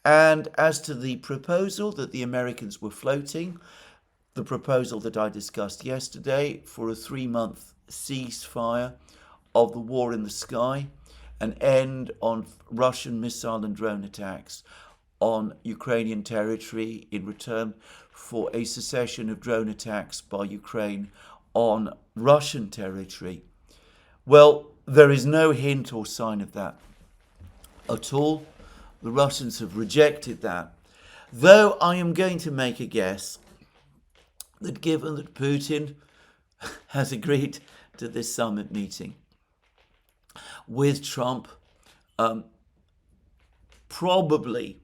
And as to the proposal that the Americans were floating, the proposal that I discussed yesterday for a 3-month ceasefire of the war in the sky, an end on Russian missile and drone attacks on Ukrainian territory in return for a cessation of drone attacks by Ukraine on Russian territory. Well, there is no hint or sign of that at all. The Russians have rejected that, though I am going to make a guess that given that Putin has agreed to this summit meeting with Trump, probably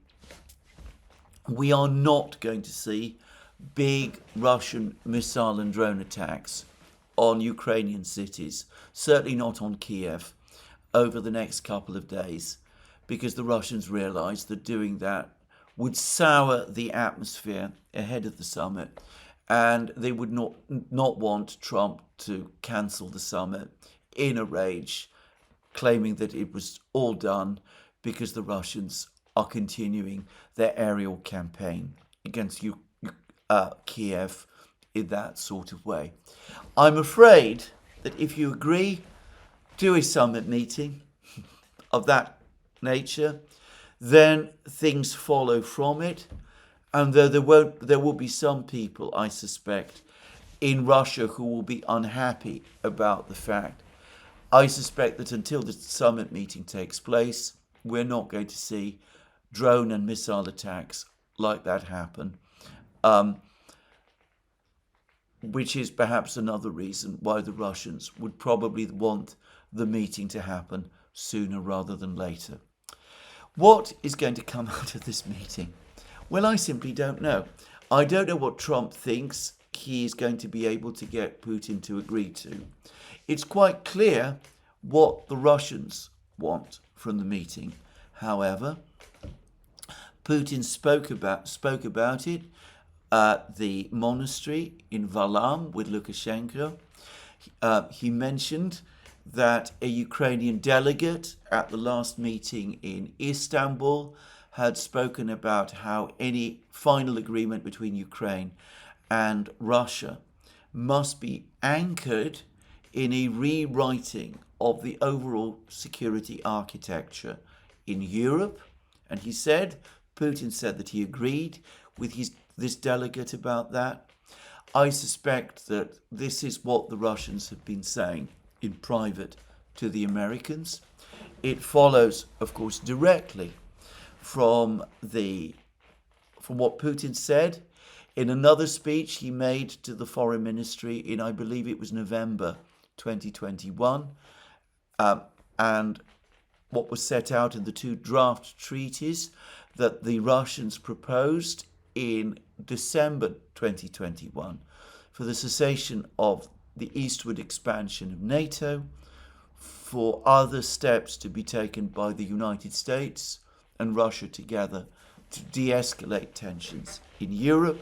we are not going to see big Russian missile and drone attacks on Ukrainian cities, certainly not on Kiev, over the next couple of days, because the Russians realized that doing that would sour the atmosphere ahead of the summit, and they would not want Trump to cancel the summit in a rage, claiming that it was all done because the Russians are continuing their aerial campaign against Kiev in that sort of way. I'm afraid that if you agree to a summit meeting of that nature, then things follow from it. And though there will be some people, I suspect, in Russia who will be unhappy about the fact, I suspect that until the summit meeting takes place, we're not going to see drone and missile attacks like that happen, which is perhaps another reason why the Russians would probably want the meeting to happen sooner rather than later. What is going to come out of this meeting? Well, I simply don't know. I don't know what Trump thinks he is going to be able to get Putin to agree to. It's quite clear what the Russians want from the meeting. However, Putin spoke about it at the monastery in Varlam with Lukashenko. He mentioned that a Ukrainian delegate at the last meeting in Istanbul had spoken about how any final agreement between Ukraine and Russia must be anchored in a rewriting of the overall security architecture in Europe. And Putin said that he agreed with this delegate about that. I suspect that this is what the Russians have been saying in private to the Americans. It follows, of course, directly from what Putin said in another speech he made to the foreign ministry in, I believe it was November 2021, and what was set out in the two draft treaties that the Russians proposed in December 2021 for the cessation of the eastward expansion of NATO, for other steps to be taken by the United States and Russia together to de-escalate tensions in Europe.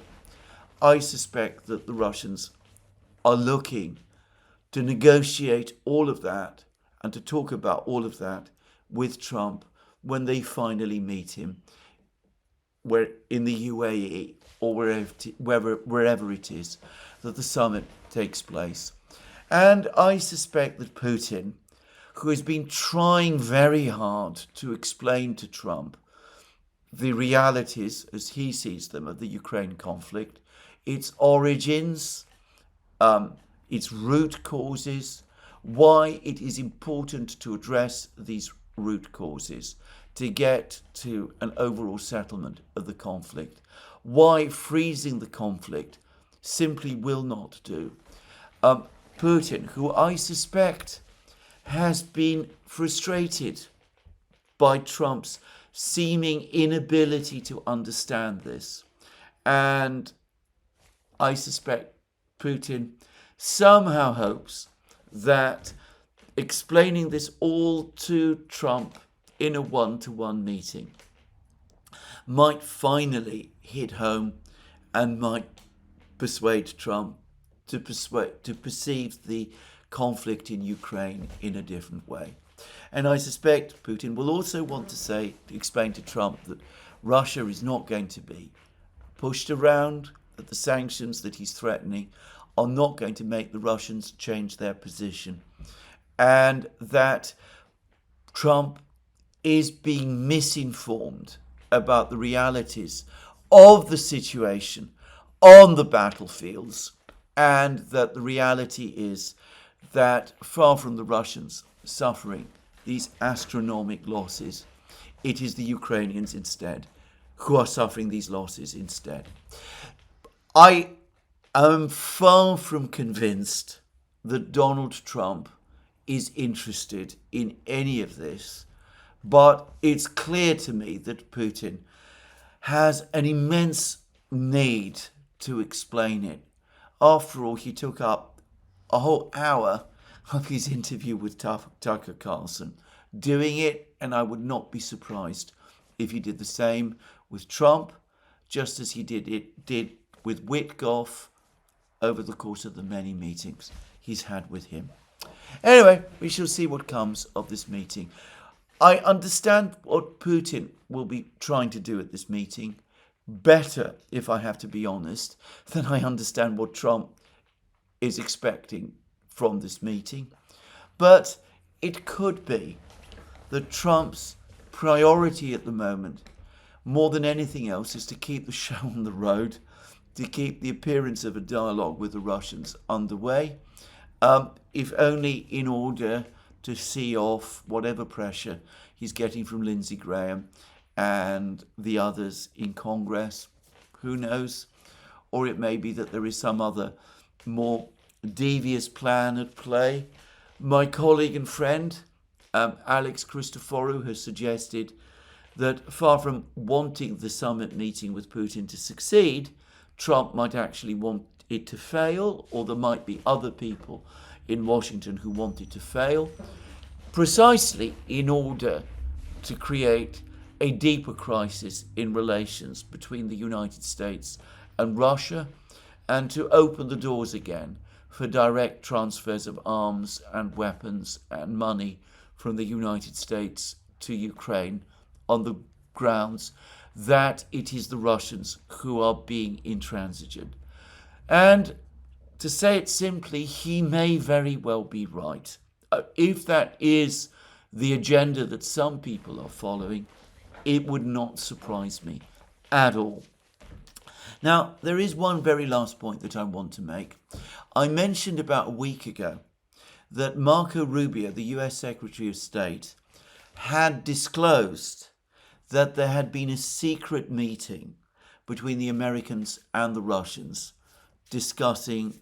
I suspect that the Russians are looking to negotiate all of that and to talk about all of that with Trump when they finally meet him, where in the UAE or wherever it is that the summit takes place. And I suspect that Putin, who has been trying very hard to explain to Trump the realities, as he sees them, of the Ukraine conflict, its origins, its root causes, why it is important to address these root causes to get to an overall settlement of the conflict, why freezing the conflict simply will not do. Putin, who I suspect has been frustrated by Trump's seeming inability to understand this. And I suspect Putin somehow hopes that explaining this all to Trump in a one-to-one meeting might finally hit home and might persuade Trump to perceive the conflict in Ukraine in a different way. And I suspect Putin will also want to explain to Trump that Russia is not going to be pushed around, that the sanctions that he's threatening are not going to make the Russians change their position, and that Trump is being misinformed about the realities of the situation on the battlefields, and that the reality is that far from the Russians suffering these astronomical losses, it is the Ukrainians instead who are suffering these losses instead. I am far from convinced that Donald Trump is interested in any of this, but it's clear to me that Putin has an immense need to explain it. After all, he took up a whole hour of his interview with Tucker Carlson doing it, and I would not be surprised if he did the same with Trump, just as he did with Witkoff over the course of the many meetings he's had with him. Anyway, we shall see what comes of this meeting. I understand what Putin will be trying to do at this meeting better, if I have to be honest, than I understand what Trump is expecting from this meeting. But it could be that Trump's priority at the moment, more than anything else, is to keep the show on the road, to keep the appearance of a dialogue with the Russians underway, if only in order to see off whatever pressure he's getting from Lindsey Graham and the others in Congress. Who knows? Or it may be that there is some other more devious plan at play. My colleague and friend, Alex Christoforou, has suggested that far from wanting the summit meeting with Putin to succeed, Trump might actually want it to fail, or there might be other people in Washington who want it to fail, precisely in order to create a deeper crisis in relations between the United States and Russia, and to open the doors again for direct transfers of arms and weapons and money from the United States to Ukraine on the grounds that it is the Russians who are being intransigent. And to say it simply, he may very well be right. If that is the agenda that some people are following, it would not surprise me at all. Now, there is one very last point that I want to make. I mentioned about a week ago that Marco Rubio, the US Secretary of State, had disclosed that there had been a secret meeting between the Americans and the Russians discussing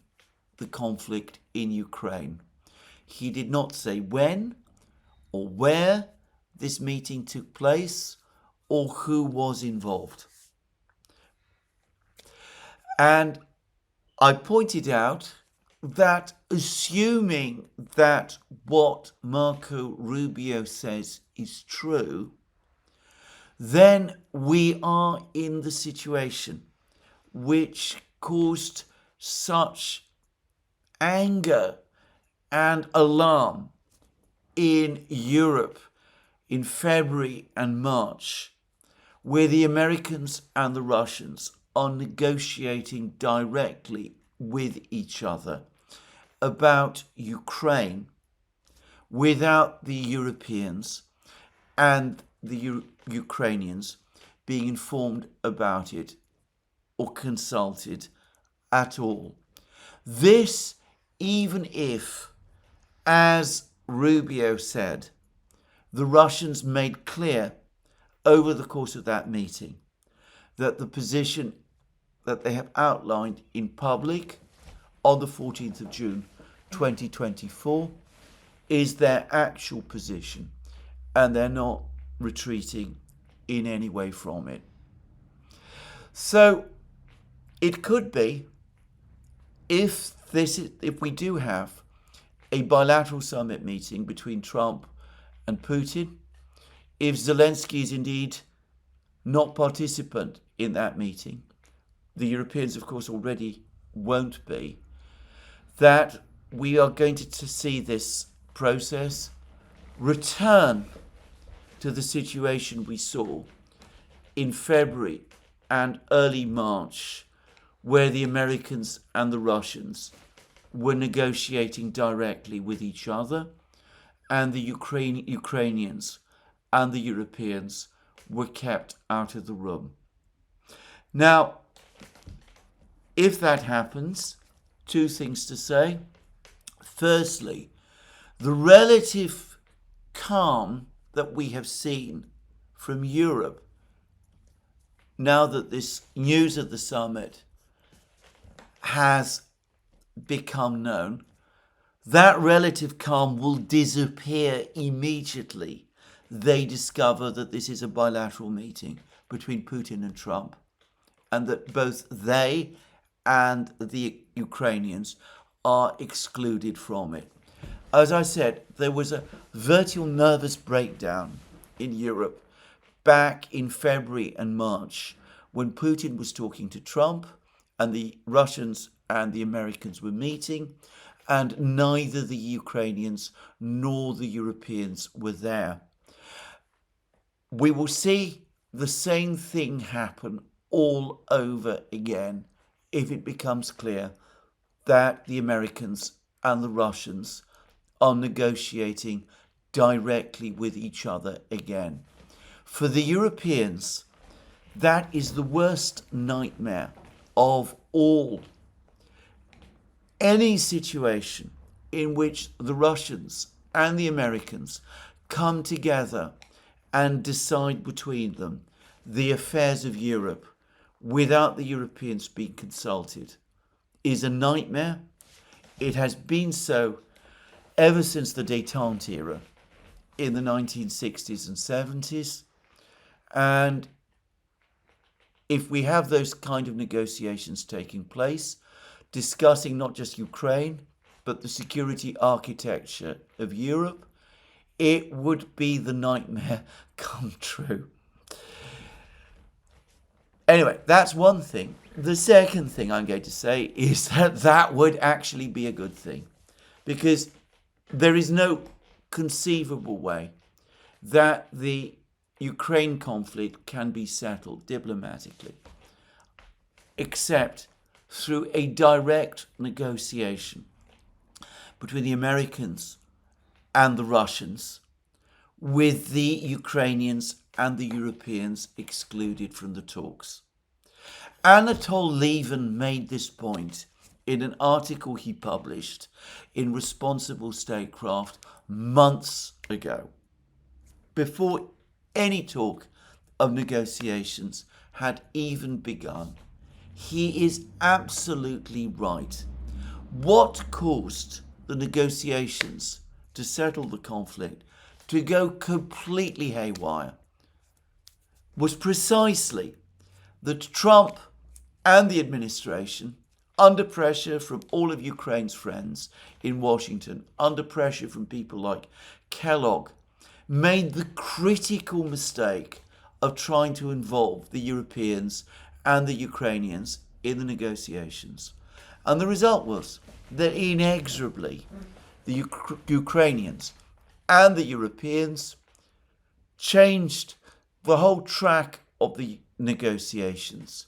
the conflict in Ukraine. He did not say when or where this meeting took place or who was involved. And I pointed out that assuming that what Marco Rubio says is true, then we are in the situation which caused such anger and alarm in Europe in February and March, where the Americans and the Russians are negotiating directly with each other about Ukraine without the Europeans and the Ukrainians being informed about it or consulted at all. This, even if, as Rubio said, the Russians made clear over the course of that meeting that the position that they have outlined in public on the 14th of June 2024 is their actual position, and they're not retreating in any way from it. So it could be, if we do have a bilateral summit meeting between Trump and Putin, if Zelensky is indeed not participant in that meeting, the Europeans, of course, already won't be, that we are going to see this process return to the situation we saw in February and early March, where the Americans and the Russians were negotiating directly with each other, and the Ukrainians and the Europeans were kept out of the room. Now, if that happens, two things to say. Firstly, the relative calm that we have seen from Europe now that this news of the summit has become known, that relative calm will disappear immediately they discover that this is a bilateral meeting between Putin and Trump, and that both they and the Ukrainians are excluded from it. As I said, there was a virtual nervous breakdown in Europe back in February and March when Putin was talking to Trump and the Russians and the Americans were meeting, and neither the Ukrainians nor the Europeans were there. We will see the same thing happen all over again if it becomes clear that the Americans and the Russians are negotiating directly with each other again. For the Europeans, that is the worst nightmare of all. Any situation in which the Russians and the Americans come together and decide between them the affairs of Europe without the Europeans being consulted is a nightmare. It has been so ever since the détente era in the 1960s and 70s. And if we have those kind of negotiations taking place, discussing not just Ukraine, but the security architecture of Europe, it would be the nightmare come true. Anyway, that's one thing. The second thing I'm going to say is that that would actually be a good thing, because there is no conceivable way that the Ukraine conflict can be settled diplomatically except through a direct negotiation between the Americans and the Russians, with the Ukrainians and the Europeans excluded from the talks. Anatol Lieven made this point in an article he published in Responsible Statecraft months ago. before any talk of negotiations had even begun. He is absolutely right. What caused the negotiations to settle the conflict to go completely haywire was precisely that Trump and the administration, under pressure from all of Ukraine's friends in Washington, under pressure from people like Kellogg, made the critical mistake of trying to involve the Europeans and the Ukrainians in the negotiations. And the result was that inexorably the Ukrainians and the Europeans changed the whole track of the negotiations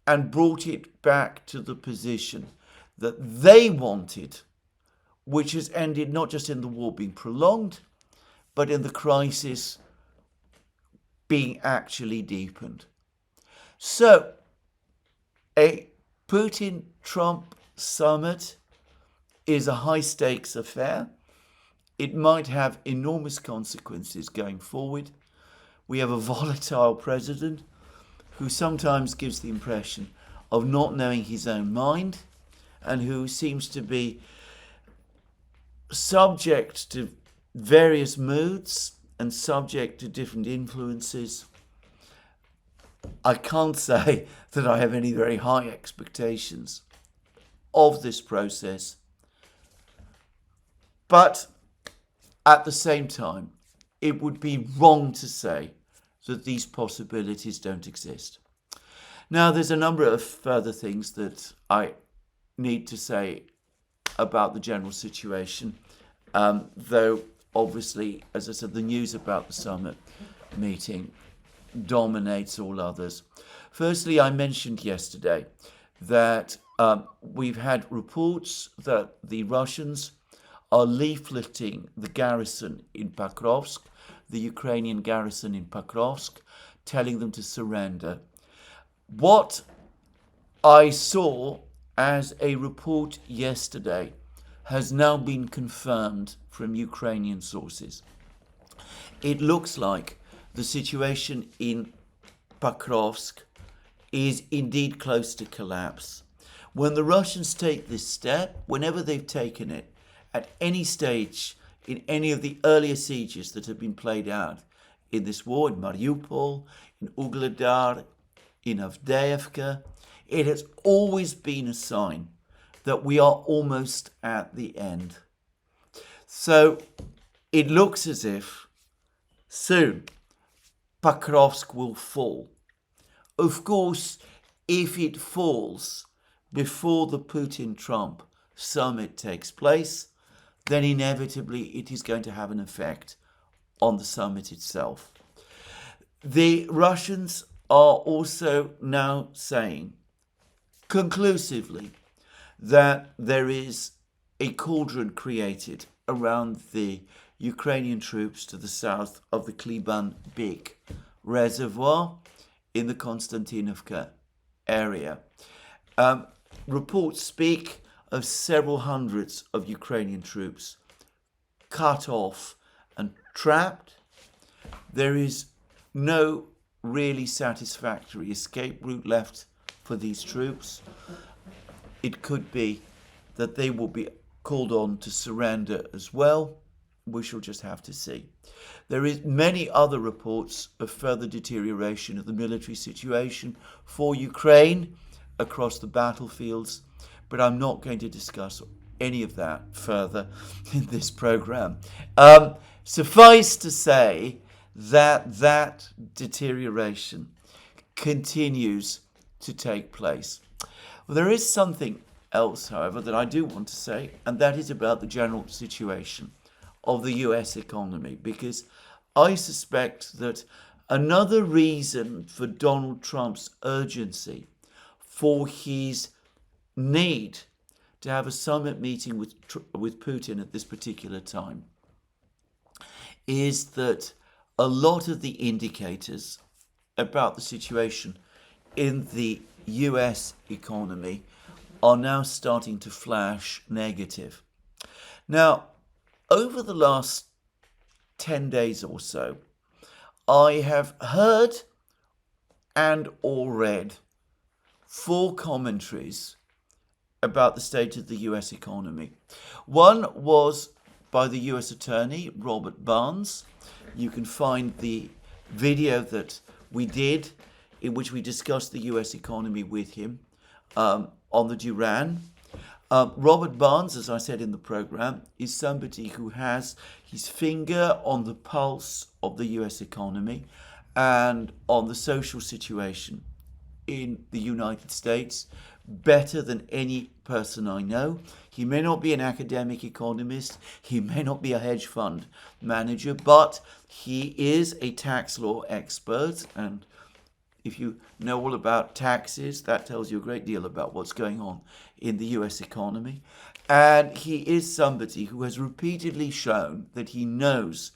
and brought it back to the position that they wanted, which has ended not just in the war being prolonged, but in the crisis being actually deepened. So, a Putin-Trump summit is a high-stakes affair. It might have enormous consequences going forward. We have a volatile president who sometimes gives the impression of not knowing his own mind and who seems to be subject to various moods and subject to different influences. I can't say that I have any very high expectations of this process, but at the same time, it would be wrong to say that these possibilities don't exist. Now, there's a number of further things that I need to say about the general situation, though obviously, as I said, the news about the summit meeting dominates all others. Firstly, I mentioned yesterday that we've had reports that the Russians are leafleting the garrison in Pokrovsk, the Ukrainian garrison in Pokrovsk, telling them to surrender. What I saw as a report yesterday has now been confirmed from Ukrainian sources. It looks like the situation in Pokrovsk is indeed close to collapse. When the Russians take this step, whenever they've taken it, at any stage in any of the earlier sieges that have been played out in this war, in Mariupol, in Ugledar, in Avdiivka, it has always been a sign that we are almost at the end. So it looks as if soon Pokrovsk will fall. Of course, if it falls before the Putin-Trump summit takes place, then inevitably it is going to have an effect on the summit itself. The Russians are also now saying conclusively that there is a cauldron created around the Ukrainian troops to the south of the Kliban-Big reservoir in the Konstantinovka area. Reports speak of several hundreds of Ukrainian troops cut off and trapped. There is no really satisfactory escape route left for these troops. It could be that they will be called on to surrender as well. We shall just have to see. There is many other reports of further deterioration of the military situation for Ukraine across the battlefields, but I'm not going to discuss any of that further in this program. Suffice to say that deterioration continues to take place. Well, there is something else, however, that I do want to say, and that is about the general situation of the US economy, because I suspect that another reason for Donald Trump's urgency, for his need to have a summit meeting with Putin at this particular time, is that a lot of the indicators about the situation in the US economy are now starting to flash negative. Now, over the last 10 days or so, I have heard and or read 4 commentaries about the state of the US economy. One was by the US Attorney, Robert Barnes. You can find the video that we did in which we discussed the US economy with him on the Duran. Robert Barnes, as I said in the program, is somebody who has his finger on the pulse of the US economy and on the social situation in the United States better than any person I know. He may not be an academic economist, he may not be a hedge fund manager, but he is a tax law expert, and if you know all about taxes, that tells you a great deal about what's going on in the US economy. And he is somebody who has repeatedly shown that he knows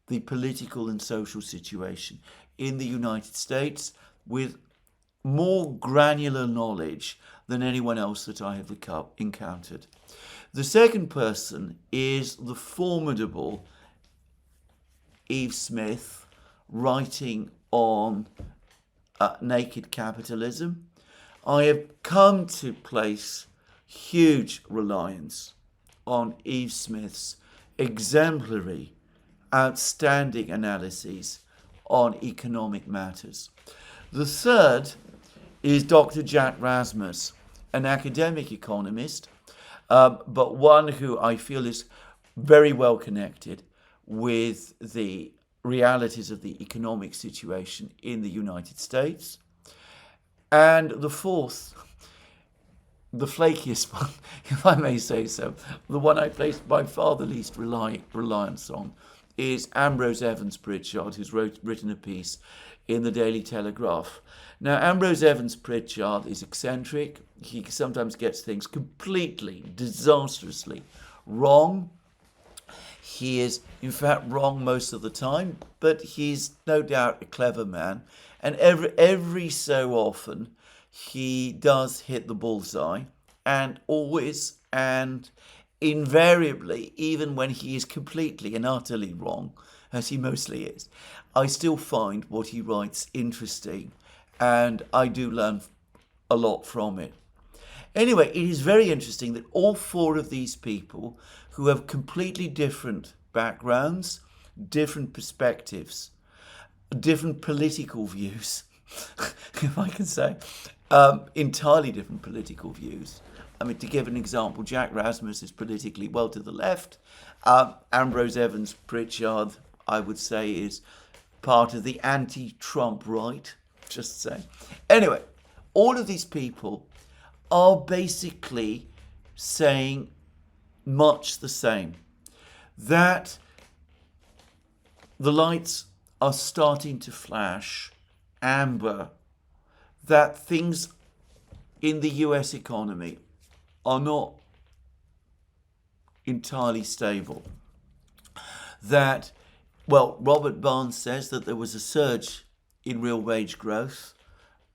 the political and social situation in the United States with more granular knowledge than anyone else that I have encountered. The second person is the formidable Eve Smith, writing on naked capitalism. I have come to place huge reliance on Eve Smith's exemplary, outstanding analyses on economic matters. The third is Dr. Jack Rasmus, an academic economist, but one who I feel is very well connected with the realities of the economic situation in the United States. And the fourth, the flakiest one, if I may say so, the one I placed by far the least reliance on, is Ambrose Evans Pritchard, who's written a piece in the Daily Telegraph. Now, Ambrose Evans Pritchard is eccentric. He sometimes gets things completely, disastrously wrong. He is, in fact, wrong most of the time, but he's no doubt a clever man. And every so often, he does hit the bullseye, and always and invariably, even when he is completely and utterly wrong, as he mostly is, I still find what he writes interesting, and I do learn a lot from it. Anyway, it is very interesting that all 4 of these people, who have completely different backgrounds, different perspectives, different political views, if I can say, entirely different political views. I mean, to give an example, Jack Rasmus is politically well to the left. Ambrose Evans Pritchard, I would say, is part of the anti-Trump right, just saying. Anyway, all of these people are basically saying much the same, that the lights are starting to flash amber, that things in the US economy are not entirely stable. That, well, Robert Barnes says that there was a surge in real wage growth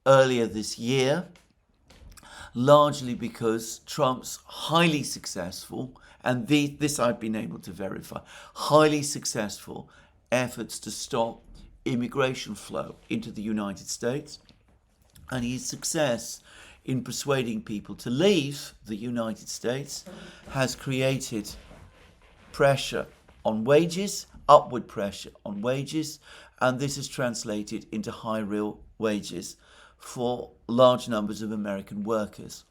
earlier this year, largely because Trump's highly successful, and this I've been able to verify, highly successful efforts to stop immigration flow into the United States, and his success in persuading people to leave the United States has created pressure on wages, upward pressure on wages, and this has translated into high real wages for large numbers of American workers.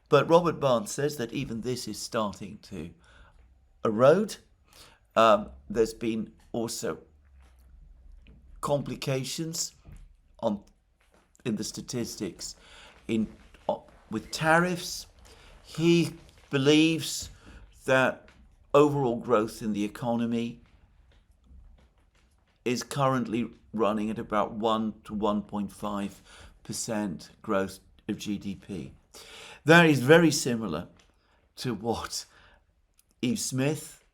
But Robert Barnes says that even this is starting to erode. There's been also complications in the statistics with tariffs. He believes that overall growth in the economy is currently running at about 1 to 1.5% growth of GDP. That is very similar to what Eve Smith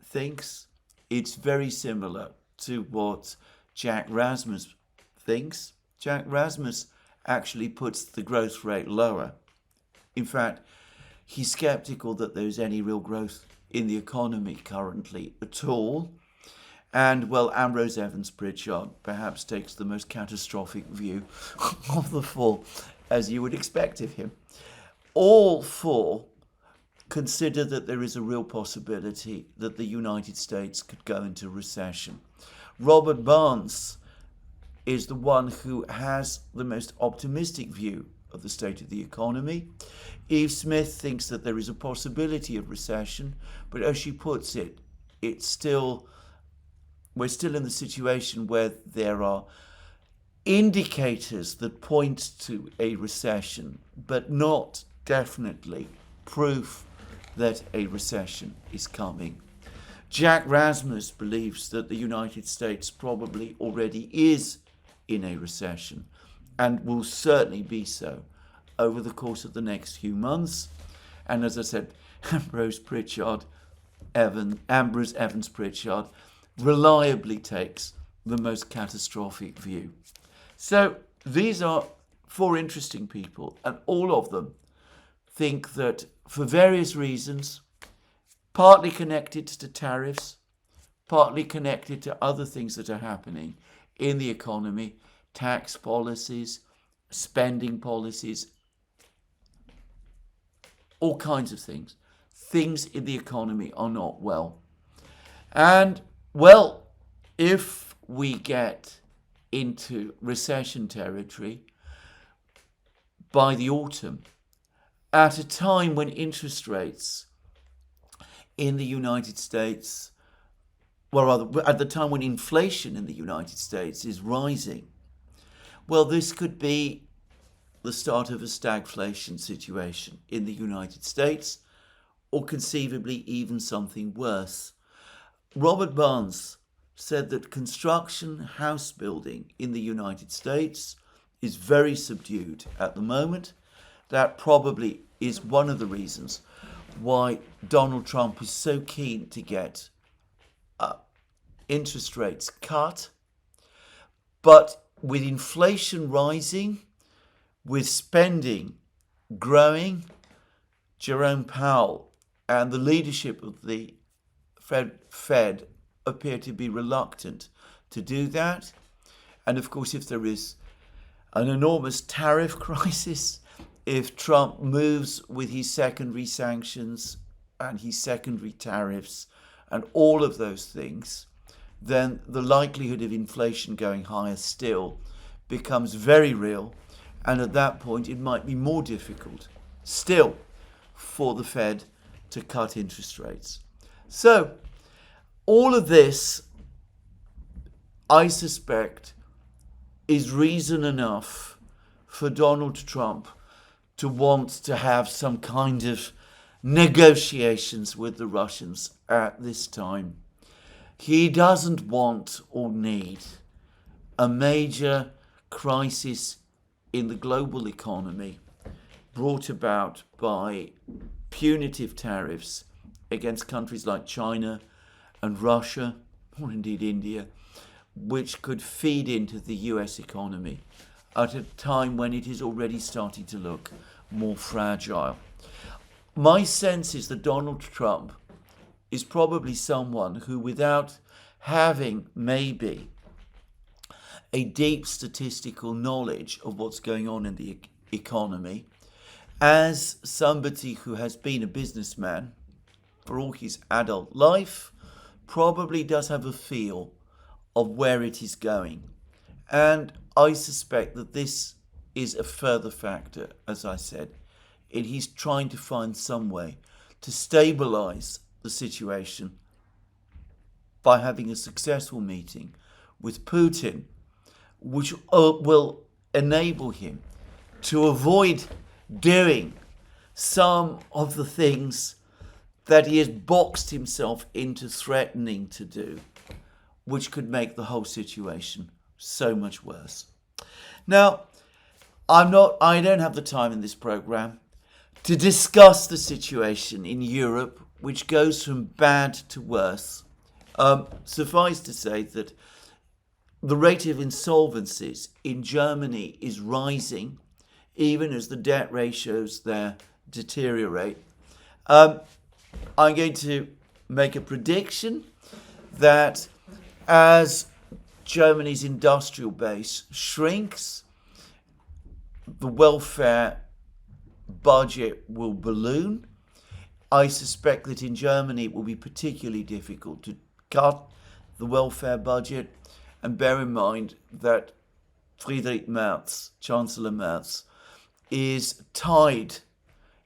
thinks. It's very similar to what Jack Rasmus thinks. Jack Rasmus actually puts the growth rate lower. In fact, he's skeptical that there's any real growth in the economy currently at all. And, well, Ambrose Evans-Pritchard perhaps takes the most catastrophic view of the four, as you would expect of him. All four consider that there is a real possibility that the United States could go into recession. Robert Barnes is the one who has the most optimistic view of the state of the economy. Eve Smith thinks that there is a possibility of recession, but as she puts it, we're still in the situation where there are indicators that point to a recession, but not definitely proof that a recession is coming. Jack Rasmus believes that the United States probably already is in a recession and will certainly be so over the course of the next few months. And as I said, Ambrose Evans-Pritchard reliably takes the most catastrophic view. So these are four interesting people, and all of them think that for various reasons, partly connected to tariffs, partly connected to other things that are happening in the economy, tax policies, spending policies, all kinds of things. Things in the economy are not well. And, well, if we get into recession territory by the autumn, at a time when interest rates in the United States, well, rather, at the time when inflation in the United States is rising, well, this could be the start of a stagflation situation in the United States, or conceivably even something worse. Robert Barnes said that construction, house building in the United States is very subdued at the moment. That probably is one of the reasons why Donald Trump is so keen to get interest rates cut. But with inflation rising, with spending growing, Jerome Powell and the leadership of the Fed appear to be reluctant to do that. And of course, if there is an enormous tariff crisis, if Trump moves with his secondary sanctions and his secondary tariffs and all of those things, then the likelihood of inflation going higher still becomes very real. And at that point, it might be more difficult still for the Fed to cut interest rates. So all of this, I suspect, is reason enough for Donald Trump to want to have some kind of negotiations with the Russians at this time. He doesn't want or need a major crisis in the global economy brought about by punitive tariffs against countries like China and Russia, or indeed India, which could feed into the US economy at a time when it is already starting to look more fragile. My sense is that Donald Trump is probably someone who, without having maybe a deep statistical knowledge of what's going on in the economy, as somebody who has been a businessman for all his adult life, probably does have a feel of where it is going. And I suspect that this is a further factor, as I said, in he's trying to find some way to stabilize the situation by having a successful meeting with Putin, which will enable him to avoid doing some of the things that he has boxed himself into threatening to do, which could make the whole situation so much worse. Now, I don't have the time in this program to discuss the situation in Europe, which goes from bad to worse. Suffice to say that the rate of insolvencies in Germany is rising, even as the debt ratios there deteriorate. I'm going to make a prediction that as Germany's industrial base shrinks, the welfare budget will balloon. I suspect that in Germany it will be particularly difficult to cut the welfare budget. And bear in mind that Friedrich Merz, Chancellor Merz, is tied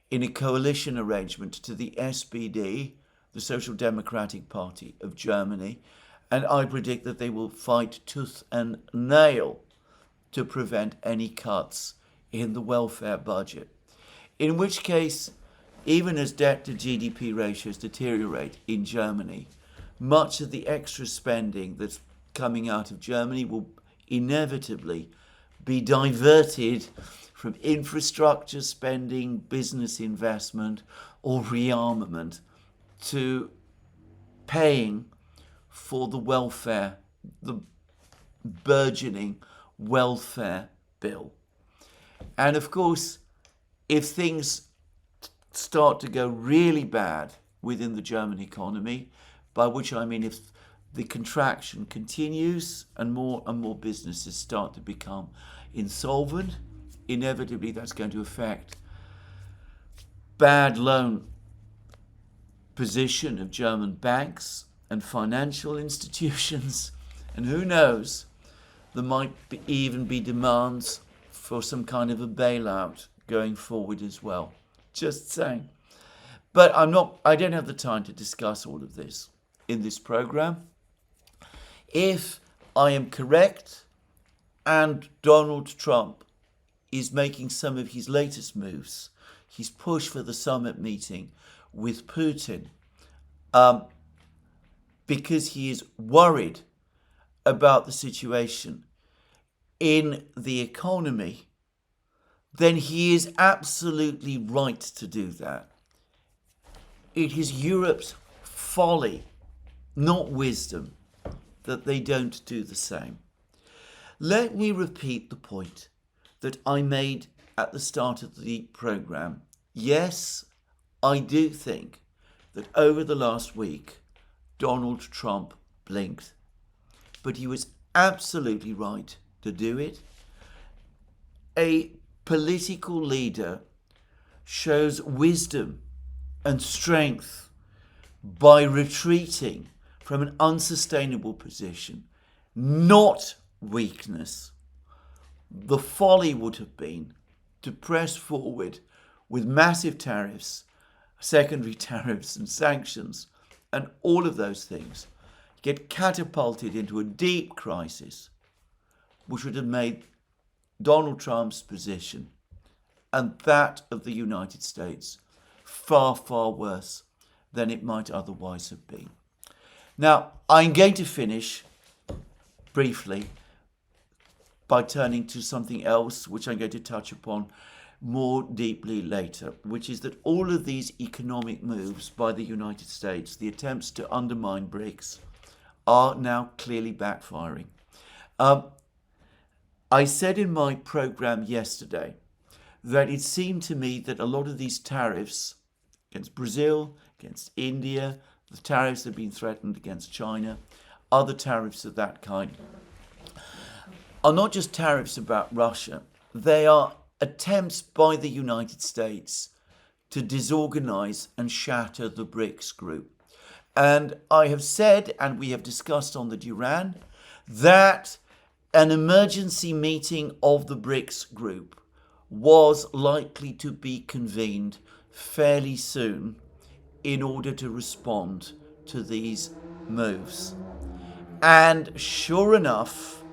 in a coalition arrangement to the SPD, the Social Democratic Party of Germany, and I predict that they will fight tooth and nail to prevent any cuts in the welfare budget. In which case, even as debt to GDP ratios deteriorate in Germany, much of the extra spending that's coming out of Germany will inevitably be diverted from infrastructure spending, business investment, or rearmament to paying for the welfare, the burgeoning welfare bill. And of course, if things start to go really bad within the German economy, by which I mean if the contraction continues and more businesses start to become insolvent, inevitably that's going to affect bad loan position of German banks and financial institutions. And who knows, there might even be demands for some kind of a bailout going forward as well. Just saying. But I don't have the time to discuss all of this in this program. If I am correct and Donald Trump is making some of his latest moves, his push for the summit meeting with Putin, because he is worried about the situation in the economy, then he is absolutely right to do that. It is Europe's folly, not wisdom, that they don't do the same. Let me repeat the point that I made at the start of the program. Yes, I do think that over the last week, Donald Trump blinked. But he was absolutely right to do it. A political leader shows wisdom and strength by retreating from an unsustainable position, not weakness. The folly would have been to press forward with massive tariffs, secondary tariffs and sanctions, and all of those things, get catapulted into a deep crisis, which would have made Donald Trump's position and that of the United States far, far worse than it might otherwise have been. Now, I'm going to finish briefly by turning to something else, which I'm going to touch upon more deeply later, which is that all of these economic moves by the United States, the attempts to undermine BRICS, are now clearly backfiring. I said in my program yesterday that it seemed to me that a lot of these tariffs against Brazil, against India, the tariffs that have been threatened against China, other tariffs of that kind, are not just tariffs about Russia. They are attempts by the United States to disorganize and shatter the BRICS group. And I have said, and we have discussed on the Duran, that an emergency meeting of the BRICS group was likely to be convened fairly soon in order to respond to these moves. And sure enough,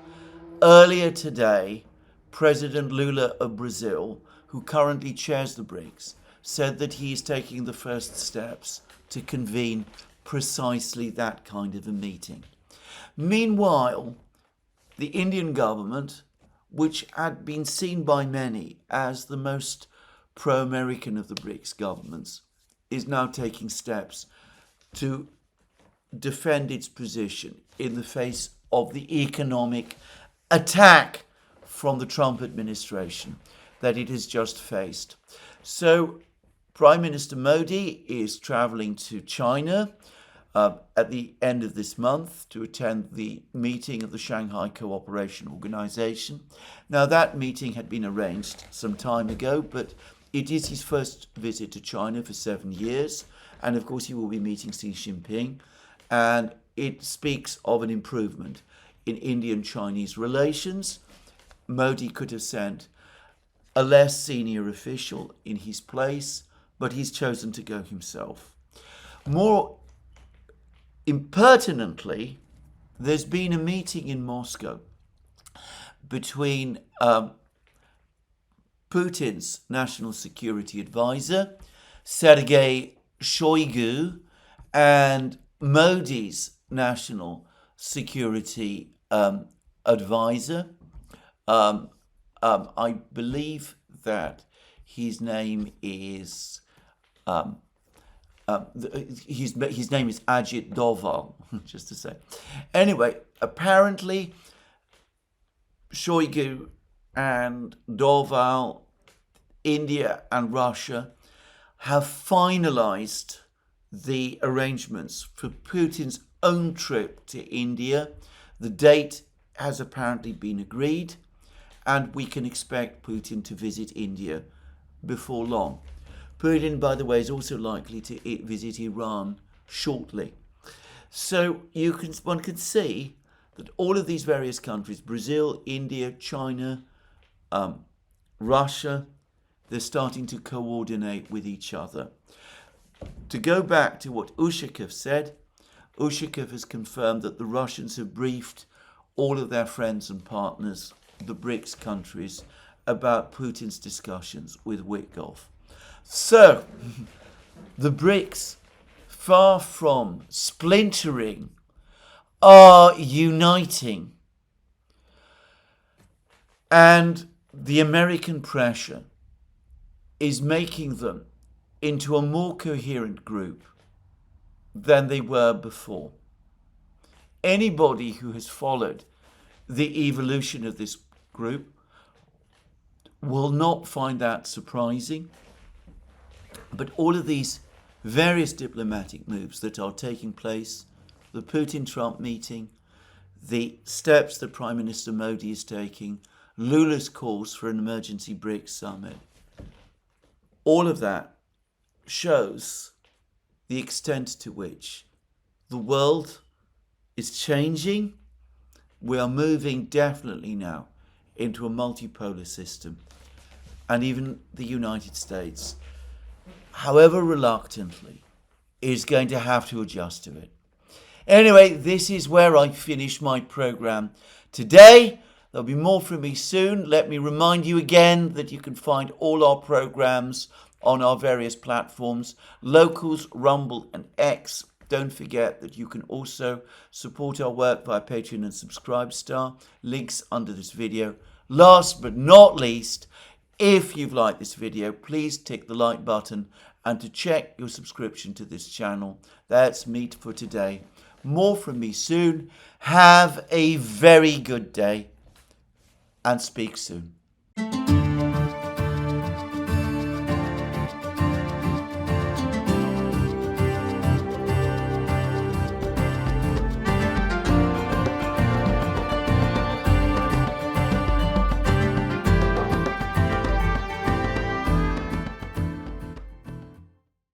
earlier today, President Lula of Brazil, who currently chairs the BRICS, said that he is taking the first steps to convene precisely that kind of a meeting. Meanwhile, the Indian government, which had been seen by many as the most pro-American of the BRICS governments, is now taking steps to defend its position in the face of the economic attack from the Trump administration that it has just faced. So Prime Minister Modi is traveling to China. at the end of this month to attend the meeting of the Shanghai Cooperation Organization. Now, that meeting had been arranged some time ago, but it is his first visit to China for 7 years. And of course, he will be meeting Xi Jinping. And it speaks of an improvement in Indian-Chinese relations. Modi could have sent a less senior official in his place, but he's chosen to go himself. More impertinently, there's been a meeting in Moscow between Putin's national security advisor, Sergei Shoigu, and Modi's national security advisor. I believe that his name is his name is Ajit Doval, just to say. Anyway, apparently Shoigu and Doval, India and Russia, have finalized the arrangements for Putin's own trip to India. The date has apparently been agreed, and we can expect Putin to visit India before long. Putin, by the way, is also likely to visit Iran shortly. So one can see that all of these various countries, Brazil, India, China, Russia, they're starting to coordinate with each other. To go back to what Ushakov said, Ushakov has confirmed that the Russians have briefed all of their friends and partners, the BRICS countries, about Putin's discussions with Witkoff. So, the BRICS, far from splintering, are uniting. And the American pressure is making them into a more coherent group than they were before. Anybody who has followed the evolution of this group will not find that surprising. But all of these various diplomatic moves that are taking place, the Putin-Trump meeting, the steps that Prime Minister Modi is taking, Lula's calls for an emergency BRICS summit, all of that shows the extent to which the world is changing. We are moving definitely now into a multipolar system. And even the United States, however reluctantly, is going to have to adjust to it. Anyway, this is where I finish my program today. There'll be more from me soon. Let me remind you again that you can find all our programs on our various platforms, Locals, Rumble and X. Don't forget that you can also support our work via Patreon and Subscribestar. Links under this video. Last but not least, if you've liked this video, please tick the like button, and to check your subscription to this channel. That's me for today. More from me soon. Have a very good day and speak soon.